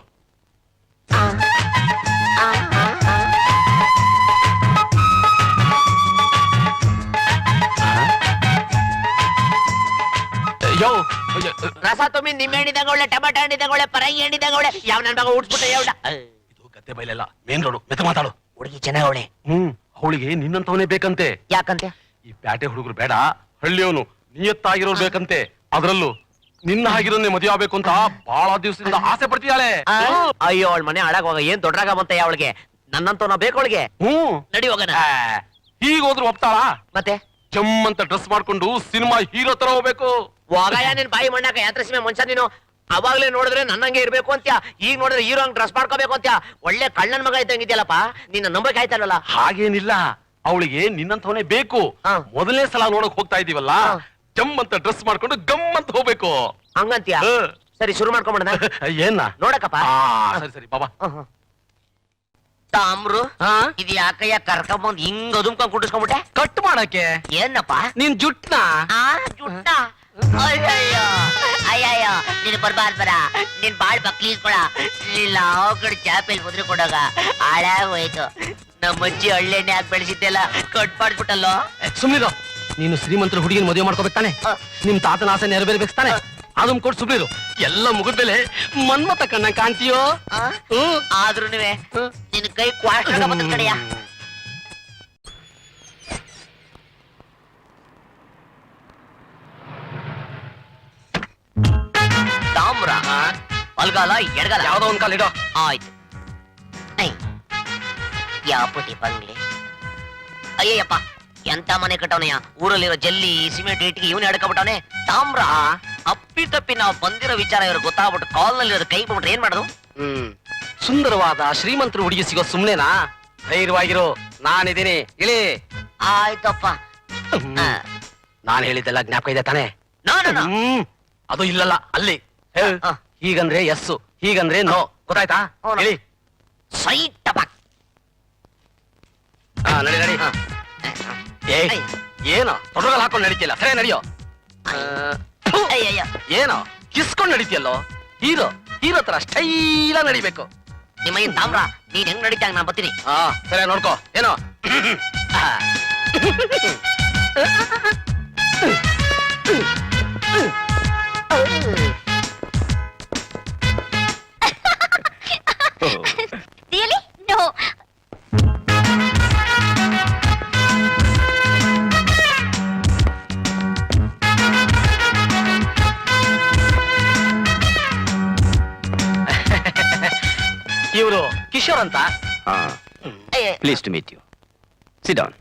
ಯೋ ರಸ ತುಂಬಿ ನಿಮ್ಮೆ ಹಣ್ಣಿದಾಗ ಒಳ್ಳೆ, ಟಮಾಟ ಹಣ್ಣಿದಾಗ ಒಳ್ಳೆ, ಪರಂಗಿ ಹಣ್ಣಿದಾಗ ಒಳ್ಳೆ. ಯಾವ ನನ್ ಮಗ ಉಡ್ಸ್ಬಿಟ್ಟ ಯಾವ್ಡ? ಇದು ಗದ್ದೆ ಬೈಲೆಲ್ಲ ಮೇನ್ ರೋಡು. ಮೆತ್ತ ಮಾತಾಡು. ಹುಡುಗಿ ಚೆನ್ನಾಗವಳೆ. ಅವಳಿಗೆ ನಿನ್ನಂತವನೇ ಬೇಕಂತೆ. ಯಾಕಂತೆ? ಈ ಪ್ಯಾಟೆ ಹುಡುಗರು ಬೇಡ, ಹಳ್ಳಿಯವನು ನಿಯತ್ತಾಗಿರೋರು ಬೇಕಂತೆ. ಅದ್ರಲ್ಲೂ ನಿನ್ನ ಹಾಗಿರೋನ್ನೇ ಮದುವೆ ಆಗ್ಬೇಕು ಅಂತ ಬಹಳ ದಿವಸದಿಂದ ಆಸೆ ಪಡ್ತಿದ್ದಾಳೆ. ಅಯ್ಯೋ ಅವಳ ಮನೆ ಹಾಳಾಗುವಾಗ ಏನ್ ದೊಡ್ಡರಾಗ ಬಂತ ಅವಳಿಗೆ. ನನ್ನಂತವನ ಬೇಕು ಅವಳಿಗೆ. ನಡಿ ಹೋಗೋಣ. ಈಗ ಹೋದ್ರು ಒಪ್ತಾಳ? ಮತ್ತೆ ಜಮ್ ಅಂತ ಡ್ರೆಸ್ ಮಾಡ್ಕೊಂಡು ಸಿನಿಮಾ ಹೀರೋ ತರ ಹೋಗ್ಬೇಕು. ಹೋಗಯ್ಯ ನಿನ್ ಬಾಯಿ ಮಣ್ಣಾಕ. ಯಾತ್ರ ಸಿಮೆ ಮನುಷ್ಯ ನೀನು. ಅವಾಗ್ಲೇ ನೋಡಿದ್ರೆ ನನ್ನಂಗೆ ಇರ್ಬೇಕು ಅಂತ್ಯ, ಈಗ ನೋಡಿದ್ರೆ ಹೀರೋ ಹಂಗ್ ಡ್ರೆಸ್ ಮಾಡ್ಕೋಬೇಕು ಅಂತ್ಯ. ಒಳ್ಳೆ ಕಳ್ಳನ್ ಮಗ ಇದ್ದಂಗಿದ್ಯಲ್ಲಪ್ಪ. ನಿನ್ನ ನಂಬಕ್ಕೆ ಆಯ್ತಲ್ಲ. ಹಾಗೇನಿಲ್ಲ, ಅವಳಿಗೆ ನಿನ್ನಂತವನೇ ಬೇಕು. ಮೊದಲನೇ ಸಲ ನೋಡಕ್ ಹೋಗ್ತಾ ಇದೀವಲ್ಲ, ಜಮ್ ಅಂತ ಡ್ರೆಸ್ ಮಾಡ್ಕೊಂಡು ಗಮ್ ಅಂತ ಹೋಗ್ಬೇಕು. ಹಂಗಂತ್ಯ? ಸರಿ ಶುರು ಮಾಡ್ಕೊಂಬಿಡ. ಏನ ನೋಡಕಪ್ಪ. ಸರಿ ಸರಿ ಬಾಬಾ. ತಾಮ್ರು ಇದು ಯಾಕಯ್ಯ ಕರ್ಕೊಂಬಂದ್ ಹಿಂಗ್ ಅದುಮ್ಕೊಂಡ್ ಕುಟ್ಟಿಸ್ಕೊಂಡ್ಬಿಟ್ಟೆ? ಕಟ್ ಮಾಡಕ್ಕೆ. ಏನಪ್ಪ ನಿನ್ ಜುಟ್ನ ಜುಟ್ಟ? ಅಯ್ಯಯ್ಯೋ ಅಯ್ಯಯ್ಯೋ ನೀನ್ ಬರ್ಬಾರ್ದು ಬರ. ನೀನ್ ಬಾಳ್ ಬಕ್ಲೀಸ್ಕೊಳ. ನೀನ್ ಯಾವ ಕಡೆ ಚಾಪೆಲ್ ಮುದ್ರೆ ಕೊಡೋಗ ಹಾಳಾಗೋಯ್ತು. ನಮ್ಮ ಅಜ್ಜಿ ಹಳ್ಳೆಣ್ಣೆ ಹಾಕಿ ಬೆಳೆಸಿದ್ದೆಲ್ಲ ಕಟ್ ಮಾಡ್ಬಿಟ್ಟಲ್ಲೋ. ಸುಮ್ನಿರು. ನೀನು ಶ್ರೀಮಂತರ ಹುಡುಗಿನ ಮದುವೆ ಮಾಡ್ಕೋಬೇಕು ತಾನೆ? ನಿಮ್ ತಾತನ ಆಸೆ ನೆರವೇರ್ಬೇಕು ತಾನೆ? ಅದನ್ನ ಕೊಟ್ಟು ಸುಮ್ನಿರು. ಎಲ್ಲ ಮುಗಿದ್ಮೇಲೆ ಮನ್ಮತ ಕಣ್ಣ ಕಾಣ್ತೀಯೋ. ಆದ್ರೂ ನಿನ್ ಕೈ ಕ್ವಾರ್ಟರ್ ಬಂದ ಕಡೆಯ. ತಾಮ್ರ ಬಲ್ಗಾಲ ಎಡಗಾಲ ಯಾವ್ದೋ ಒಂದ್ ಕಾಲ ಇಡೋ. ಆಯ್ತು. ಯಾವ ಪುಟಿ ಬಂಗ್ಲೆ. ಅಯ್ಯಯ್ಯಪ್ಪ ಎಂತ ಮನೆ ಕಟ್ಟವನಯ್ಯ. ಊರಲ್ಲಿರೋ ಜಲ್ಲಿ ಸಿಮೆಂಟ್ ಇಟ್ಟಿಗೆ ಇವನೇ ಅಡ್ಕೊಬಿಟ್ಟವನೆ. ತಾಮ್ರ ಅಪ್ಪಿ ತಪ್ಪಿ ನಾವು ಬಂದಿರೋ ವಿಚಾರ ಇವ್ರು ಗೊತ್ತಾಗ್ಬಿಟ್ಟು ಕಾಲ್ನಲ್ಲಿ ಕೈ ಬಿಟ್ರೆ ಏನ್ ಮಾಡೋದು? ಸುಂದರವಾದ ಶ್ರೀಮಂತರು ಹುಡುಗಿ ಸಿಗೋ ಸುಮ್ನೆನಾ? ಧೈರ್ಯವಾಗಿರು, ನಾನಿದ್ದೀನಿ. ಇಳಿ. ಆಯ್ತಪ್ಪ. ನಾನ್ ಹೇಳಿದ್ದೆಲ್ಲ ಜ್ಞಾಪಕ ಇದೆ ತಾನೆ? ಅದು ಇಲ್ಲಲ್ಲ ಅಲ್ಲಿ. ಹೀಗಂದ್ರೆ ಎಸ್, ಹೀಗಂದ್ರೆ ನೋ. ಗೊತ್ತಾಯ್ತಾ ಹೌದು. ಹೇಳಿ ಸೈಟ್ ಟಪಾಕ್. ನಡಿ ನಡಿ ಏ ಏನೋ ತೊಡಗಲ್ ಹಾಕೊಂಡು ನಡೀತಿಲ್ಲ ಸರಿ ನಡಿಯೋ ಅಯ್ಯಯ್ಯ. ಏನೋ ಕಿಸ್ಕೊಂಡು ನಡೀತಿಯಲ್ಲೋ ಹೀರೋ ಹೀರೋ ತರ ಸ್ಟೈಲ ನಡಿಬೇಕು ನಿಮ್ಮ ಏನ್ ತಾಮ್ರ, ನೀನ್ ಹೆಂಗ್ ನಡೀತಾಗ ನಾನ್ ಬರ್ತೀನಿ. ಹಾ ಸರಿ ನೋಡ್ಕೋ ಏನೋ ರಿಯಲಿ ನೋ. ಇವರು ಕಿಶೋರ್ ಅಂತ please to meet you. Sit down.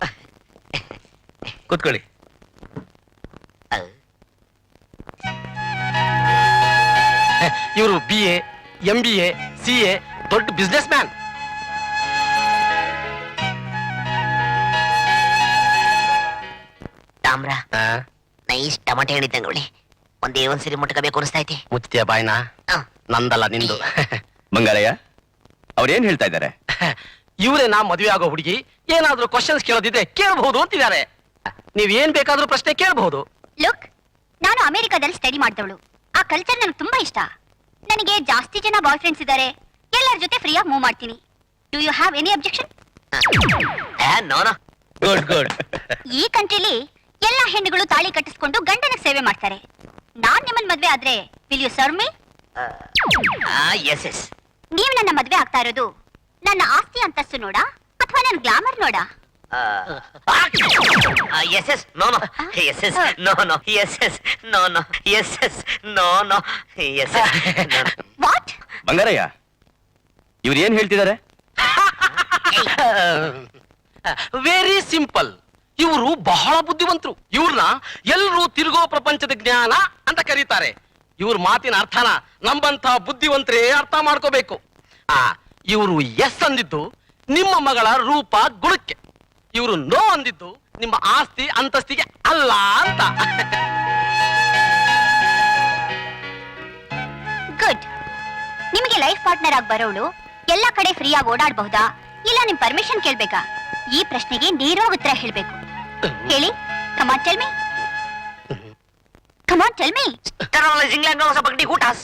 ಕೂತ್ಕೊಳ್ಳಿ. ಇವರು BA MBA CA ದೊಡ್ಡ ಬಿಸ್ನೆಸ್ ಮ್ಯಾನ್. ತಾಮ್ರ ನೈಸ್ ಟಮಾಟೆ ಹಣ್ಣಿ ತಂಗೊಳ್ಳಿ. ಒಂದೇ ಒಂದ್ಸರಿ ಮುಟ್ಕಬೇಕು ಅನಿಸ್ತೈತಿ. ಮುಚ್ಚಿಯ ಬಾಯ್ನ ನಂದಲ್ಲ ನಿಂದು. ಬಂಗಾರಯ್ಯ ಅವ್ರೇನ್ ಹೇಳ್ತಾ ಇದ್ದಾರೆ? ಇವರೇ ನಾ ಮದುವೆ ಆಗೋ ಹುಡುಗಿ, ಏನಾದ್ರೂ ಕ್ವಶನ್ಸ್ ಕೇಳೋದಿದ್ರೆ ಕೇಳಬಹುದು ಅಂತಿದ್ದಾರೆ. ನೀವ್ ಏನ್ ಬೇಕಾದ್ರೂ ಪ್ರಶ್ನೆ ಕೇಳಬಹುದು. ಲುಕ್, ನಾನು ಅಮೆರಿಕಾದಲ್ಲಿ ಸ್ಟಡಿ ಮಾಡಿದವಳು. ಆ ಕಲ್ಚರ್ ನನಗೆ ತುಂಬಾ ಇಷ್ಟ. ನನಗೆ ಜಾಸ್ತಿ ಜನ ಬಾಯ್ ಫ್ರೆಂಡ್ಸ್ ಇದ್ದಾರೆ. ಎಲ್ಲರ ಜೊತೆ ಫ್ರೀಯಾಗಿ ಮೂವ್ ಮಾಡ್ತೀನಿ. Do you have any objection? No no. Good good. ಈ ಕಂಟ್ರಿಲಿ ಎಲ್ಲಾ ಹೆಣ್ಣುಗಳು ತಾಳಿ ಕಟ್ಟಿಸ್ಕೊಂಡು ಗಂಡನ ಸೇವೆ ಮಾಡ್ತಾರೆ. ನಾನ್ ನಿಮ್ಮನ್ ಮದ್ವೆ ಆದ್ರೆ will you serve me? Yes yes. ನೀವು ನನ್ನ ಮದ್ವೆ ಆಗ್ತಾ ಇರೋದು ನನ್ನ ಆಸ್ತಿ ಅಂತಸ್ತು ನೋಡಾ ಅಥವಾ ನನ್ನ ಗ್ಲಾಮರ್ ನೋಡಾ? Yes yes no no. Yes yes no no. Yes yes no no. Yes yes no no. Yes yes. What? Bangarayya ಇವ್ರು ಏನ್ ಹೇಳ್ತಿದ್ದಾರೆ? Very simple. ಇವರು ಬಹಳ ಬುದ್ಧಿವಂತರು. ಇವ್ರನ್ನ ಎಲ್ಲರೂ ತಿರುಗೋ ಪ್ರಪಂಚದ ಜ್ಞಾನ ಅಂತ ಕರೀತಾರೆ. ಇವ್ರ ಮಾತಿನ ಅರ್ಥನ ನಮ್ಮಂತ ಬುದ್ಧಿವಂತರೇ ಅರ್ಥ ಮಾಡ್ಕೋಬೇಕು. ಇವರು ಎಸ್ ಅಂದಿದ್ದು ನಿಮ್ಮ ಮಗಳ ರೂಪ ಗುಣಕ್ಕೆ, ಇವರು ನೋ ಅಂದಿದ್ದು ನಿಮ್ಮ ಆಸ್ತಿ ಅಂತಸ್ತಿಗೆ ಅಲ್ಲ ಅಂತ. ಗುಡ್. ನಿಮಗೆ ಲೈಫ್ ಪಾರ್ಟ್ನರ್ ಆಗಿ ಬರೋಳು ಎಲ್ಲ ಕಡೆ ಫ್ರೀ ಆಗಿ ಓಡಾಡಬಹುದಾ ಇಲ್ಲ ನಿಮ್ ಪರ್ಮಿಷನ್ ಕೇಳ್ಬೇಕಾ? ಈ ಪ್ರಶ್ನೆಗೆ ನೇರವಾಗಿ ಉತ್ತರ ಹೇಳ್ಬೇಕು. ಹೇಳಿ. Come on tell me. Come on tell me. England ಹೊಸ ಬಗ್ಡಿ ಕೂಟಾಸ್.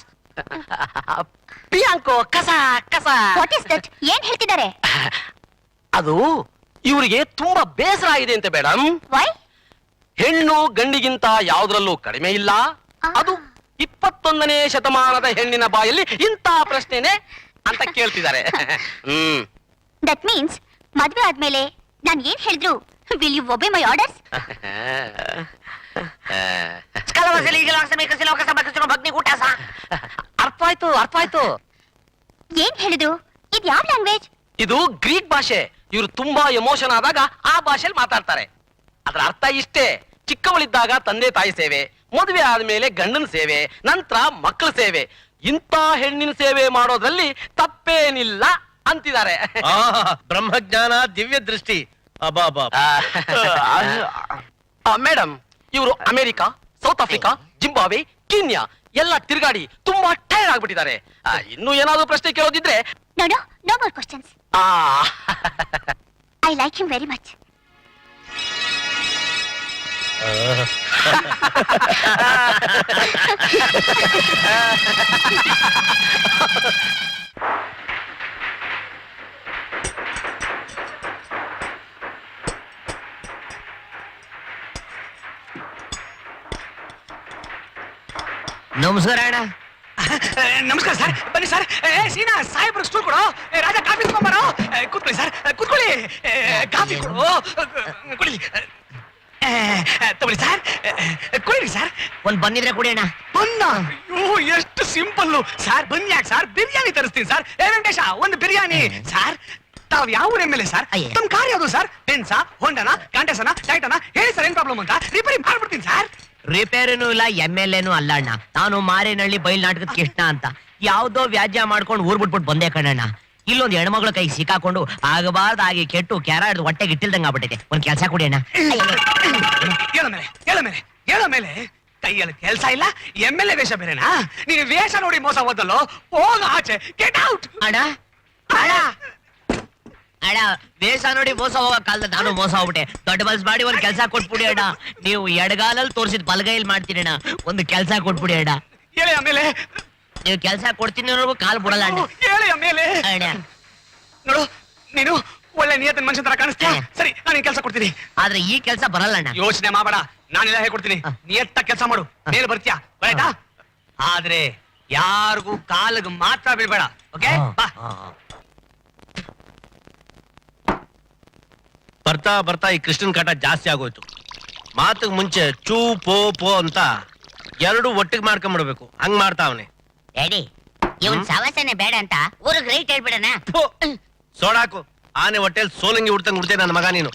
ಪ್ರಿಯಾಂಕೋ ಕಸ ಕಸ. What is that? ಏನ್ ಹೇಳ್ತಿದ್ದಾರೆ? ಅದು ಇವರಿಗೆ ತುಂಬಾ ಬೇಸರ ಆಗಿದೆ ಅಂತ ಮೇಡಮ್. ವೈ? ಹೆಣ್ಣು ಗಂಡಿಗಿಂತ ಯಾವುದ್ರಲ್ಲೂ ಕಡಿಮೆ ಇಲ್ಲ. ಅದು 21ನೇ ಶತಮಾನದ ಹೆಣ್ಣಿನ ಬಾಯಲ್ಲಿ ಇಂಥ ಪ್ರಶ್ನೆನೆ ಅಂತ ಕೇಳ್ತಿದ್ದಾರೆ. ದಟ್ ಮೀನ್ಸ್ ಮದ್ವೆ ಆದ್ಮೇಲೆ ನಾನ್ ಏನ್ ಹೇಳಿದ್ರು will you obey my orders? ಬಗ್ನಿ ಕೂಟಾಸ. ಅರ್ಥ ಆಯ್ತು ಅರ್ಥ ಆಯ್ತು. ಏನ್ ಹೇಳಿದ್ರು? ಇದ್ ಯಾವ ಲ್ಯಾಂಗ್ವೇಜ್? ಇದು ಗ್ರೀಕ್ ಭಾಷೆ. ಇವರು ತುಂಬಾ ಎಮೋಷನ್ ಆದಾಗ ಆ ಭಾಷೆಯಲ್ಲಿ ಮಾತಾಡ್ತಾರೆ. ಅದ್ರ ಅರ್ಥ ಇಷ್ಟೇ: ಚಿಕ್ಕವಳಿದ್ದಾಗ ತಂದೆ ತಾಯಿ ಸೇವೆ, ಮದುವೆ ಆದ್ಮೇಲೆ ಗಂಡನ ಸೇವೆ, ನಂತರ ಮಕ್ಕಳ ಸೇವೆ. ಇಂಥ ಹೆಣ್ಣಿನ ಸೇವೆ ಮಾಡೋದ್ರಲ್ಲಿ ತಪ್ಪೇನಿಲ್ಲ ಅಂತಿದ್ದಾರೆ. ಬ್ರಹ್ಮಜ್ಞಾನ, ದಿವ್ಯ ದೃಷ್ಟಿ. ಅಬಾಬಾ. ಮೇಡಮ್, ಇವರು America, South Africa, Zimbabwe, Kenya ಎಲ್ಲ ತಿರುಗಾಡಿ ತುಂಬಾ ಟೈರ್ಡ್ ಆಗ್ಬಿಟ್ಟಿದ್ದಾರೆ. ಇನ್ನು ಏನಾದ್ರು ಪ್ರಶ್ನೆ ಕೇಳೋದಿದ್ರೆ. No no, no more questions. Ah I like him very much. ನಮಸ್ಕಾರ ಅಣ್ಣ. ನಮಸ್ಕಾರ ಸರ್. ಬನ್ನಿ ಸರ್. ಸೀನಾ ಸಾಹೇಬ್ರು ಸ್ಟೂಲ್ ಕೊಡು. ರಾಜ ಕಾಫಿ ತಗೊಂಬರೋ. ಕೂತ್ಕೊಳ್ಳಿ ಸರ್, ಕೂತ್ಕೊಳ್ಳಿ. ಕಾಫಿ ಕೊಡು, ಕುಡಿಲಿ. ತಗೊಳ್ಳಿ ಸರ್, ಕುಡೀರಿ ಸರ್. ಒಂದ್ ಬಂದಿದ್ರೆ ಕುಡಿ ಅಣ್ಣ. ಬನ್ನ. ಅಯ್ಯೋ, ಎಷ್ಟು ಸಿಂಪಲ್ ಸರ್. ಬನ್ನಿ. ಯಾಕೆ ಸರ್? ಬಿರಿಯಾನಿ ತರಿಸ್ತೀನಿ ಸರ್. ವೆಂಕಟೇಶ, ಒಂದು ಬಿರಿಯಾನಿ ಸರ್. ತಾವ್ ಯಾವ ಊರ ಮೇಲೆ ಸರ್? ಅಯ್ಯ. ತಮ್ಮ ಕಾರ್ ಯಾವುದು ಸರ್? ಬೆನ್ಸಾ, ಹೊಂಡನ, ಕಾಂಟೆಸನ, ಟೈಟನ? ಹೇಳಿ ಸರ್, ಏನ್ ಪ್ರಾಬ್ಲಮ್ ಅಂತ ರಿಪೇರಿ ಮಾಡ್ಬಿಡ್ತೀನಿ ಸರ್. ರಿಪೇರಿನೂ ಇಲ್ಲ, MLA ಅಲ್ಲ ಅಣ್ಣ. ನಾನು ಮಾರೇನಹಳ್ಳಿ ಬಯಲ್ ನಾಟಕದ ಕೃಷ್ಣ ಅಂತ ಯಾವ್ದೋ ವ್ಯಾಜ್ಯ ಮಾಡ್ಕೊಂಡು ಊರ್ ಬಿಟ್ಬಿಟ್ಟು ಬಂದೆ ಕಣಣ್ಣ. ಇಲ್ಲೊಂದು ಹೆಣ್ಮಗಳ ಕೈ ಸಿಕ್ಕಾಕೊಂಡು ಆಗಬಾರ್ದಾಗಿ ಕೆಟ್ಟು ಕ್ಯಾರ ಹಿಡಿದು ಹೊಟ್ಟೆಗೆ ಇಟ್ಟಿಲ್ದಂಗ ಆಗ್ಬಿಟ್ಟೈತೆ. ಒಂದ್ ಕೆಲಸ ಕೊಡಿ ಅಣ್ಣ. ಹೇಳ ಮೇಲೆ ಕೈಯಲ್ಲಿ ಕೆಲ್ಸ ಇಲ್ಲ MLA ವೇಷ ಬೇರೆನಾ? ನೀನು ವೇಷ ನೋಡಿ ಮೋಸ ಹೋದಲ್ಲೋ, ಹೋಗ ಆಚೆ, ಗೆಟ್ ಔಟ್. ಅಣ್ಣ ಅಣ್ಣ ವೇಷ ನೋಡಿ ಮೋಸ ಹೋಗೋ ಕಾಲದ ನಾನು ಮೋಸ ಹೋಗ್ಬಿಟ್ಟೆ. ದೊಡ್ಡ ಮನ್ಸ್ ಮಾಡಿ ಒಂದ್ ಕೆಲ್ಸ ಕೊಟ್ಬಿಡಿ ಅಣ್ಣ. ನೀವು ಎಡಗಾಲಲ್ಲಿ ತೋರಿಸಿದ ಬಲಗೈಲಿ ಮಾಡ್ತೀನಿ ಅಣ್ಣ. ಒಂದು ಕೆಲ್ಸ ಕೊಟ್ಬಿಡಿ ಅಣ್ಣ. ಹೇಳಿ ಆಮೇಲೆ, ನೀವು ಕೆಲ್ಸ ಕೊಡ್ತೀನಿ ಅನ್ನೋರ್ಗು ಕಾಲ್ ಬಿಡಲ್ಲ ಅಣ್ಣ. ಹೇಳಿ ಆಮೇಲೆ. ಅಣ್ಣ ನೋಡು, ನೀನು ಒಳ್ಳೆ ನಿಯತ್ತಿನ ಮನುಷ್ಯ ತರ ಕಾಣಿಸ್ತೀಯ. ಸರಿ, ನಾನು ಕೆಲಸ ಕೊಡ್ತೀನಿ. ಆದ್ರೆ ಈ ಕೆಲ್ಸ ಬರಲ್ಲ ಅಣ್ಣ. ಯೋಚನೆ ಮಾಡಬೇಡ, ನಾನೆಲ್ಲ ಹೇಳ್ಕೊಡ್ತೀನಿ. ನಿಯತ್ತ ಕೆಲಸ ಮಾಡು, ಮೇಲೆ ಬರ್ತೀಯಾ, ಬರೈತಾ? ಆದ್ರೆ ಯಾರಿಗೂ ಕಾಲಿಗೆ ಮಾತ್ರ ಬೀಳ್ಬೇಡ, ಓಕೆ? ಬಾ. ಬರ್ತಾ ಬರ್ತಾ ಈ ಕೃಷ್ಣನ್ ಕಾಟ ಜಾಸ್ತಿ ಆಗೋಯ್ತು. ಮಾತಿಗೆ ಮುಂಚೆ ಚೂ ಪೋ ಪೋ ಅಂತ ಎರಡು ಒಟ್ಟಿಗೆ ಮಾಡ್ಕೊಂಡ್ಬಿಡ್ಬೇಕು. ಹಂಗ್ ಮಾಡ್ತಾವನೆ. ಡ್ಯಾಡಿ ಇವನ್ ಸವಾಸನೆ ಬೇಡ ಅಂತ ಊರಿಗೆ ರೈಟ್ ಹೇಳ್ಬಿಡಣ. ಸೋಡಾಕು, ಆನೆ ಹೊಟ್ಟೆಲ್ ಸೋಲಂಗಿ ಉಡ್ತಂಗ್ ಉಡ್ತೇ ನನ್ನ ಮಗ ನೀನು.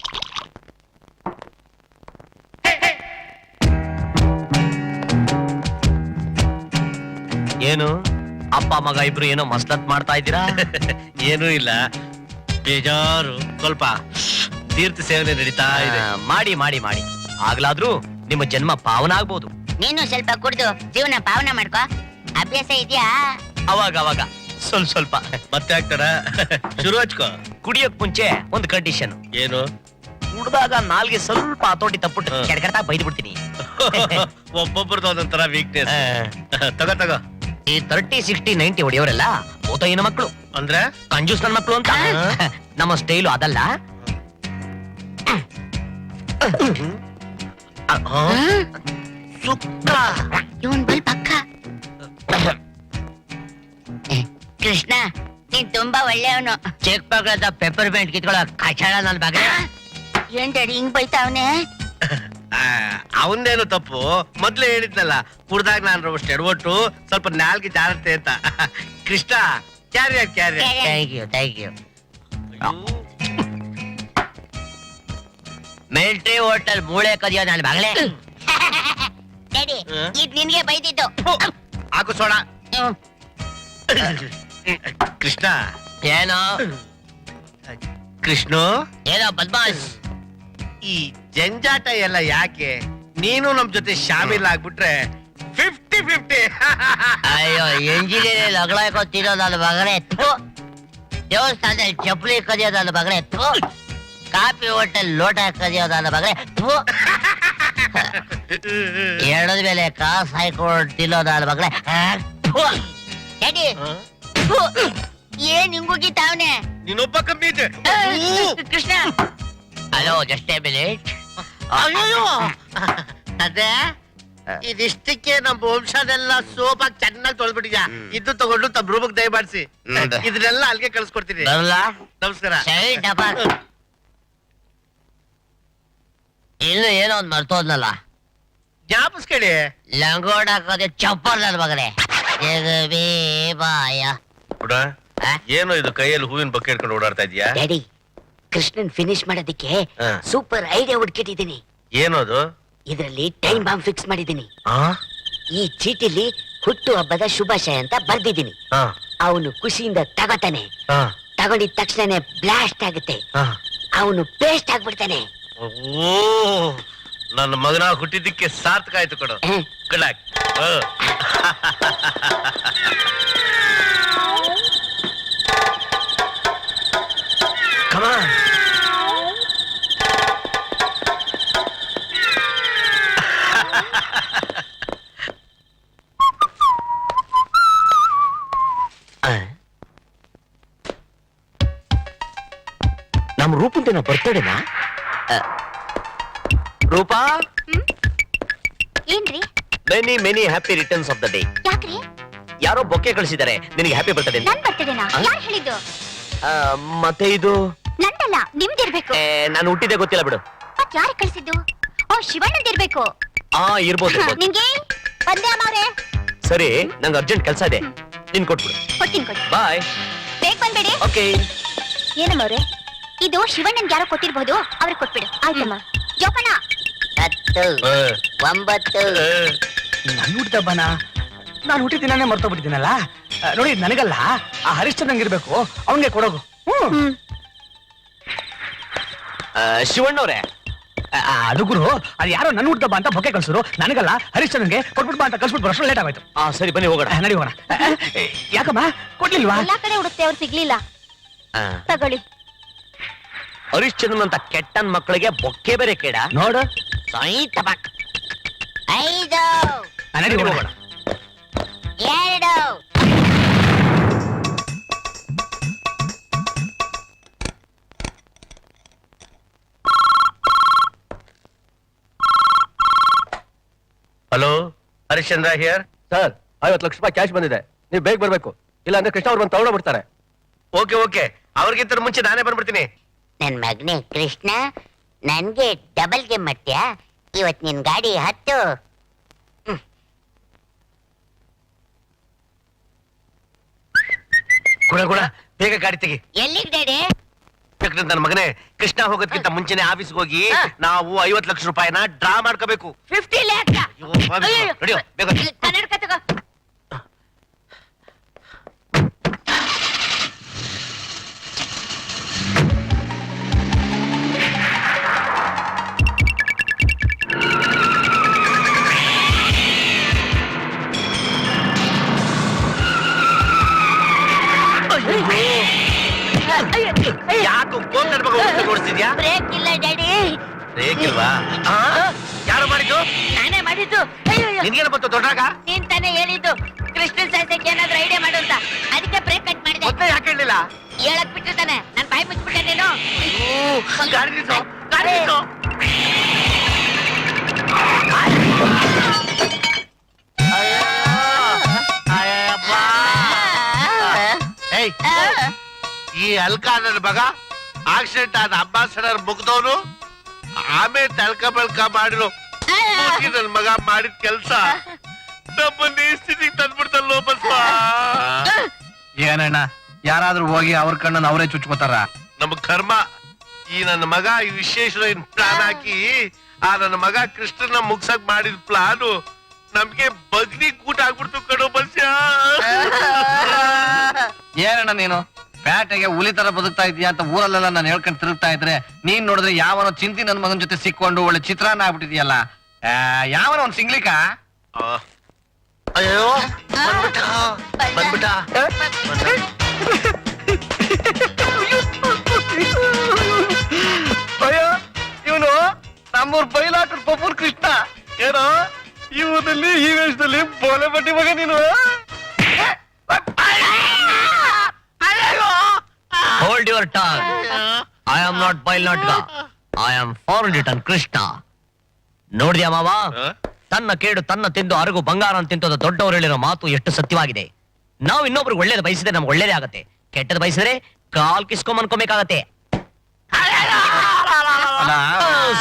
ಏನು ಅಪ್ಪ ಮಗ ಇಬ್ರು ಏನೋ ಮಸ್ಲತ್ ಮಾಡ್ತಾ ಇದ್ದೀರಾ? ಏನೂ ಇಲ್ಲ, ಬೇಜಾರು. ಸ್ವಲ್ಪ ತೀರ್ಥ ಸೇವನೆ ನಡೀತಾ ಇದೆ. ಮಾಡಿ ಮಾಡಿ ಮಾಡಿ, ಆಗ್ಲಾದ್ರೂ ನಿಮ್ಮ ಜನ್ಮ ಪಾವನ ಆಗ್ಬೋದು. ನೀನು ಸ್ವಲ್ಪ ಕುಡ್ದು ಜೀವನ ಪಾವನ ಮಾಡ್ಕೋ. ಅಭ್ಯಾಸ ಇದೆಯಾ? ಅವಾಗ ಅವಾಗ ಸ್ವಲ್ಪ ಸ್ವಲ್ಪ. ಮತ್ತೆ ಆಗ್ತಾರ? ಶುರು ಹಚ್ಕೋ. ಕುಡಿಯೋಕ್ ಮುಂಚೆ ಒಂದು ಕಂಡೀಷನ್. ಏನು? ಕುಡ್ದಾಗ ನಾಲ್ಗೆ ಸ್ವಲ್ಪ ಹತೋಟಿ ತಪ್ಪುಟ್ಟು ಹಾ. ಕೆಡಕಡ್ತಾ ಬೈದ್ ಬಿಡ್ತೀನಿ. ಒಬ್ಬೊಬ್ರದ್ದು ಒಂದೊಂಥರ ವೀಕ್ನೆಸ್. ತಗೋ ತಗೋ. ಈ 30, 60, 90 ಹೊಡೆಯೋರೆಲ್ಲ ಓತೋಯಿನ ಮಕ್ಕಳು, ಅಂದ್ರೆ ಕಂಜೂಸ್ ನನ್ನ ಮಕ್ಕಳು ಅಂತ. ನಮ್ಮ ಸ್ಟೈಲು ಅದಲ್ಲ. ಸುತ್ತ ಇವನ್ ಬಲ್ ಪಕ್ಕ. ಕೃಷ್ಣ ನೀನ್ ತುಂಬಾ ಒಳ್ಳೆಯವನು. ಚೆಕ್ ಪಕ್ಕದ ಪೆಪ್ಪರ್ ಮೆಂಟ್ ಕಿತ್ಕೊಳ್ಳೋ ಕಚಾಳ ನನ್ ಬಗ್ಗೆ. ಏನ್ ಡ್ಯಾಡಿ ಹಿಂಗ್ ಬೈತಾವನೆ? ಅವಂದೇನು ತಪ್ಪು? ಮೊದ್ಲೇ ಹೇಳಿದ್ನಲ್ಲ, ಕುಡ್ದಾಗ ನಾನು ಅಷ್ಟು ಎಡವಟ್ಟು ಸ್ವಲ್ಪ ನಾಲ್ಗೆ ಜಾರತ್ತೆ ಅಂತ. Krishna carrier carrier. Thank you thank you. Military hotel ಮೂಳೆ ಕದಿಯೋ ನನ್ನ ಮಗಳೇ. ಡ್ಯಾಡಿ ಇದ್ ನಿನ್ಗೆ ಬೈದಿದ್ದು. ಹಾಕು ಸೋಡ. ಕೃಷ್ಣ ಏನೋ ಕೃಷ್ಣು, ಏನೋ ಬದ್ಮಾಶ್. ಈ ಜಂಜಾಟ ಎಲ್ಲ ಯಾಕೆ? ನೀನು ನಮ್ ಜೊತೆ ಶಾಮಿಲ್ ಆಗ್ಬಿಟ್ರೆ 50-50. ಅಯ್ಯೋ ಎಂಜಿನಿಯರ್ ಲಗಳ ಕೊತ್ತಿರೋ ನನ್ನ ಮಗಳೇ. ದೇವಸ್ಥಾನದಲ್ಲಿ ಚಪ್ಪಲಿ ಕದಿಯೋ ನನ್ನ ಮಗಳೇ. ಕಾಫಿ ಹೋಟೆಲ್ ಲೋಟ ಕದಿಯೋ ನನ್ನ ಮಗಳೇ. ಎಡದ ಮೇಲೆ ಕಾಸು ಹಾಕೊಂಡು ತಿನ್ನೋ ನನ್ನ ಮಗಳೇ. ಡ್ಯಾಡಿ ಏನ್ ಹಿಂಗುಗಿತಾವನೆ? ನೀನೊಬ್ಬ ಕಮ್ಮಿ ಇದೆ. Krishna hello, just A minute. ಅಯ್ಯೋ ಅದೇ ಇದಿಷ್ಟಕ್ಕೆ ನಮ್ಮ ವಂಶನೆಲ್ಲ ಸೋಪಾಗಿ ಚೆನ್ನಾಗಿ ತೊಳ್ಬಿಟ್ಟಿದ್ಯಾ. ಇದು ತಗೊಂಡು ತಮ್ಮ ರೂಮಕ್ಕೆ ದಯಮಾಡಿಸಿ. ಇದನ್ನೆಲ್ಲ ಅಲ್ಲಿಗೆ ಕಳ್ಸ್ಕೊಡ್ತೀನಿ. ಬರಲ್ಲ? ನಮಸ್ಕಾರ. Side double. ಇನ್ನು ಏನೋ ಒಂದ್ ಮರ್ತೋದ್ನಲ್ಲ. ಜ್ಞಾಪಿಸ್ಕೊಳ್ಳಿ. ಲಂಗೋಡ ಹಾಕೋದೆ ಚಪ್ಪಲ್ ನನ್ನ ಮಗನೇ. ಜಗವೇ ಬಾಯ. ಏನೋ ಇದು ಕೈಯಲ್ಲಿ ಹೂವಿನ ಬಕ್ಕೆ ಇಟ್ಕೊಂಡು ಓಡಾಡ್ತಾ ಇದೀಯಾ? ಡ್ಯಾಡಿ ಕೃಷ್ಣನ್ ಫಿನಿಶ್ ಮಾಡೋದಕ್ಕೆ ಹಾ. ಸೂಪರ್ ಐಡಿಯಾ ಹುಡ್ಕಿಟ್ಟಿದ್ದೀನಿ. ಏನದು? ಇದರಲ್ಲಿ ಟೈಮ್ ಬಾಂಬ್ ಫಿಕ್ಸ್ ಮಾಡಿದ್ದೀನಿ. ಆ? ಈ ಚೀಟಿಲಿ ಹುಟ್ಟು ಹಬ್ಬದ ಶುಭಾಶಯ ಅಂತ ಬರ್ದಿದ್ದೀನಿ. ಆ, ಅವನು ಖುಷಿಯಿಂದ ತಗೋತಾನೆ. ಆ, ತಗೊಂಡಿದ ತಕ್ಷಣ ಬ್ಲಾಸ್ಟ್ ಆಗುತ್ತೆ. ಆ. ಅವನು ಪೇಸ್ಟ್ ಆಗ್ಬಿಡ್ತಾನೆ. ಓ, ನನ್ನ ಮಗನ ಹುಟ್ಟಿದ್ದಕ್ಕೆ ಸಾರ್ಥಕ ಆಯ್ತು ಕೊಡು. ಹ್ಮ್. Good luck. Come on. ನಮ್ ರೂಪಂತೇನ ಬರ್ತಡೇನಾ? ರೂಪಾ, ಏನ್ರಿ? Many many happy returns of the day. ಯಾಕ್ರಿ? ಯಾರೋ ಬೊಕ್ಕೆ ಕಳಿಸಿದ್ದಾರೆ ನಿನಗೆ ಹ್ಯಾಪಿ ಬರ್ತಡೇ. ನನ್ ಬರ್ತಡೇನಾ? ಯಾರು ಹೇಳಿದ್ದು? ಮತ್ತೆ ಇದು ನಂದಲ್ಲ, ನಿಮ್ದಿರ್ಬೇಕು. ನಾನು ಹುಟ್ಟಿದ್ದೆ ಗೊತ್ತಿಲ್ಲ ಬಿಡು. ಮತ್ ಯಾರು ಕಳ್ಸಿದ್ದು? ಓ, ಶಿವಣ್ಣದಿರ್ಬೇಕು. ಇರ್ಬೋದು ಇರ್ಬೋದು. ನಿಮ್ಗೆ ಬಂದೆ ಅಮ್ಮವ್ರೆ. ಸರಿ, ನಂಗೆ ಅರ್ಜೆಂಟ್ ಕೆಲಸ ಇದೆ, ನಿನ್ ಕೊಟ್ಬಿಡು. ಕೊಡ್ತೀನಿ ಕೊಡಿ. ಬಾಯ್. ಬೇಗ ಬಂದ್ಬೇಡಿ. ಓಕೆ. ಏನಮ್ಮವ್ರೆ, ಇದು ಶಿವಣ್ಣನ್ಗೆ ಯಾರೋ ಕೊಟ್ಟಿರ್ಬೋದು, ಅವ್ರಿಗೆ ಕೊಟ್ಬಿಡು. ಆಯ್ತಮ್ಮ. ಜೋಕಣ್ಣ 10, 9. ನನ್ ಹುಟ್ಟಿದಬ್ಬನ ನಾನು ಹುಟ್ಟಿದ ದಿನಾನೇ ಮರ್ತೋಗ್ಬಿಟ್ಟಿದ್ದೀನಲ್ಲ. ನೋಡಿ, ನನಗಲ್ಲ, ಆ ಹರಿಶ್ಚಂದ್ರಂಗ್ ಇರ್ಬೇಕು, ಅವನ್ಗೆ ಕೊಡೋಗು. ಹ್ಮ್. ಶಿವಣ್ಣವ್ರೆ, ಅದು ಗುರು ಅದು ಯಾರೋ ನನ್ನ ಹುಡ್ದಬ್ಬ ಅಂತ ಬೊಕ್ಕೆ ಕಳ್ಸಿದ್ರು ನನಗಲ್ಲ ಹರಿಶ್ಚಂದ್ರನ್ಗೆ ಕೊಟ್ಬಿಟ್ಟು ಬಾ ಅಂತ ಕಳ್ಸ್ಬಿಟ್ಟು ಬರೋಷ್ಟು ಲೇಟ್ ಆಗೋಯ್ತು. ಸರಿ ಬನ್ನಿ ಹೋಗೋಣ. ನಡಿ ಹೋಗೋಣ. ಯಾಕಮ್ಮ ಕೊಡ್ಲಿಲ್ವಾ? ಎಲ್ಲಾ ಕಡೆ ಹುಡುಕ್ತೆ ಅವ್ರು ಸಿಗ್ಲಿಲ್ಲ. ತಗೊಳ್ಳಿ. ಹರಿಶ್ಚಂದ್ರನ್ ಅಂತ ಕೆಟ್ಟನ್ ಮಕ್ಕಳಿಗೆ ಬೊಕ್ಕೆ ಬೇರೆ ಕೇಡ ನೋಡು. ಸೈಟ್ ಟಬಾಕ್. 5 ನಡಿ ಹೋಗೋಣ. 2 hello, Harishchandra here. Sir 50 lakh ರೂಪಾಯಿ ಕ್ಯಾಶ್ ಬಂದಿದೆ, ನೀವು ಬೇಗ ಬರ್ಬೇಕು, ಇಲ್ಲ ಅಂದ್ರೆ ಕೃಷ್ಣ ಅವ್ರು ಬಂದು ತಗೊಂಡೋಗ್ಬಿಡ್ತಾರೆ. ಓಕೆ ಓಕೆ, ಅವ್ರಿಗಿಂತ ಮುಂಚೆ ನಾನೇ ಬಂದ್ಬಿಡ್ತೀನಿ. ನನ್ ಮಗನೇ ಕೃಷ್ಣ, ನನ್ಗೆ ಡಬಲ್ ಗೇಮ್ ಮಾಡ್ತೀಯಾ? ಇವತ್ ನಿನ್ ಗಾಡಿ ಹತ್ತು. ಗುಣ ಗುಣ, ಬೇಗ ಗಾಡಿ ತೆಗಿ. ಎಲ್ಲಿಗ್ ಡ್ಯಾಡಿ? ನನ್ನ ಮಗನೇ, ಕೃಷ್ಣ ಹೋಗೋದಕ್ಕಿಂತ ಮುಂಚೆನೆ ಆಫೀಸ್ಗೆ ಹೋಗಿ ನಾವು 50 ಲಕ್ಷ ರೂಪಾಯಿನ ಡ್ರಾ ಮಾಡ್ಕೋಬೇಕು. 50 ಲ್ಯಾಕ್. ರೆಡಿ ಬೇಗ. ಕನ್ನಡಕ ತಗೋ. ಯಾಕೆ ಗೋಲ್ ಓಡಿಸ್ತಿದ್ಯಾ? ಬ್ರೇಕ್ ಇಲ್ಲ ಡ್ಯಾಡಿ. ಬ್ರೇಕ್ ಇಲ್ವಾ? ಯಾರು ಮಾಡಿದ್ದು? ನಾನೇ ಮಾಡಿದ್ದು. ಅಯ್ಯೋ, ನಿನ್ಗೇನು ಬಂತು ದೊಡ್ಡಾಗ? ನೀನ್ ತಾನೇ ಹೇಳಿದ್ದು ಕೃಷ್ಣ ಸಾಯ್ಸಕ್ಕೆ ಏನಾದ್ರೂ ಐಡಿಯಾ ಮಾಡು ಅಂತ. ಅದಕ್ಕೆ ಬ್ರೇಕ್ ಕಟ್ ಮಾಡಿದೆ. ಮೊದ್ಲೇ ಯಾಕೆ ಹೇಳಿಲ್ಲ? ಹೇಳಕ್ ಬಿಟ್ಟಿರ್ತಾನೆ, ನನ್ ಬಾಯಿ ಮುಚ್ಬಿಟ್ಟೆ ನೀನು. ಗಾಡಿ ನಿಲ್ಸು, ಗಾಡಿ ನಿಲ್ಸು. ಏಯ್, ಈ ಅಲ್ಕ ನನ್ನ ಮಗ ಆಕ್ಸಿಡೆಂಟ್ ಆದ ಅಂಬಾಸಡರ್ ಮುಗ್ದವನು, ಆಮೇಲೆ ತಳ್ಕ ಬಳ್ಕ ಮಾಡಿರೋ ನನ್ನ ಮಗ ಮಾಡಿದ ಕೆಲ್ಸ ನಮ್ಮನ್ನ ಈ ಸ್ಥಿತಿಗೆ ತಂದ್ಬಿಡ್ತಲ್ಲೋ ಬಸ್ವ. ಏನಣ್ಣ, ಯಾರಾದ್ರೂ ಹೋಗಿ ಅವ್ರ ಕಣ್ಣನ್ನು ಅವರೇ ಚುಚ್ಕೋತಾರ? ನಮ್ಮ ಕರ್ಮ. ಈ ನನ್ನ ಮಗ ಈ ವಿಶೇಷ ಪ್ಲಾನ್ ಹಾಕಿ ಆ ನನ್ನ ಮಗ ಕೃಷ್ಣನ ಮುಗ್ಸಕ್ ಮಾಡಿದ ಪ್ಲಾನು ನಮ್ಗೆ ಬಗ್ನಿ ಕೂಟ ಆಗ್ಬಿಡ್ತು ಕಣೋ ಬಸ್ಯ. ಏನಣ್ಣ ನೀನು ಪ್ಯಾಟೆಗೆ ಹುಲಿ ತರ ಬದುಕ್ತಾ ಇದೀಯ ಅಂತ ಊರಲ್ಲೆಲ್ಲ ನಾನು ಹೇಳ್ಕೊಂಡು ತಿರುಗ್ತಾ ಇದ್ರೆ ನೀನ್ ನೋಡಿದ್ರೆ ಯಾವನೋ ಚಿಂತಿ ನನ್ ಮಗನ ಜೊತೆ ಸಿಕ್ಕೊಂಡು ಒಳ್ಳೆ ಚಿತ್ರಾನ್ನ ಆಗ್ಬಿಟ್ಟಿದ್ಯಲ್ಲ. ಯಾವನೋ ಒಂದ್ ಸಿಂಗ್ಲಿಕ? ಅಯ್ಯೋ ಬಂದ್ಬಿಟ್ಟ. ಅಯ್ಯೋ, ಇವನು ನಮ್ಮೂರ್ ಬೈಲಾಟರ್ ಪಪ್ಪೂರ್ ಕೃಷ್ಣ ಏನೋ ಈ ಊರಲ್ಲಿ ಈ ವೇಷದಲ್ಲಿ ಬೋಲೆ ಬಟ್ಟಿ ಮಗ ನೀನು. Hold your tongue. I am not ಬೈಲಾಟ್ಗ, I am foreign return Krishna. ನೋಡಿದ್ಯಾ ಮಾವ, ತನ್ನ ಕೇಡು ತನ್ನ ತಿಂದು ಅರಗು ಬಂಗಾರ ಅಂತ ತಿಂತದ ದೊಡ್ಡವರು ಹೇಳಿರೋ ಮಾತು ಎಷ್ಟು ಸತ್ಯವಾಗಿದೆ. ನಾವು ಇನ್ನೊಬ್ರಿಗೆ ಒಳ್ಳೇದು ಬಯಸಿದ್ರೆ ನಮ್ಗೆ ಒಳ್ಳೇದೇ ಆಗತ್ತೆ, ಕೆಟ್ಟದ್ ಬಯಸಿದ್ರೆ ಕಾಲ್ ಕಿಸ್ಕೊಂಡ್ ಅನ್ಕೋಬೇಕಾಗತ್ತೆ.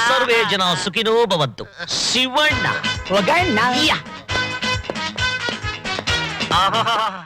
ಸರ್ವೇ ಜನ ಸುಖಿನೋ ಭವಂತು. ಶಿವಣ್ಣ. ಹೋಗಣ್ಣ. ಆಹಾಹಾಹಾ.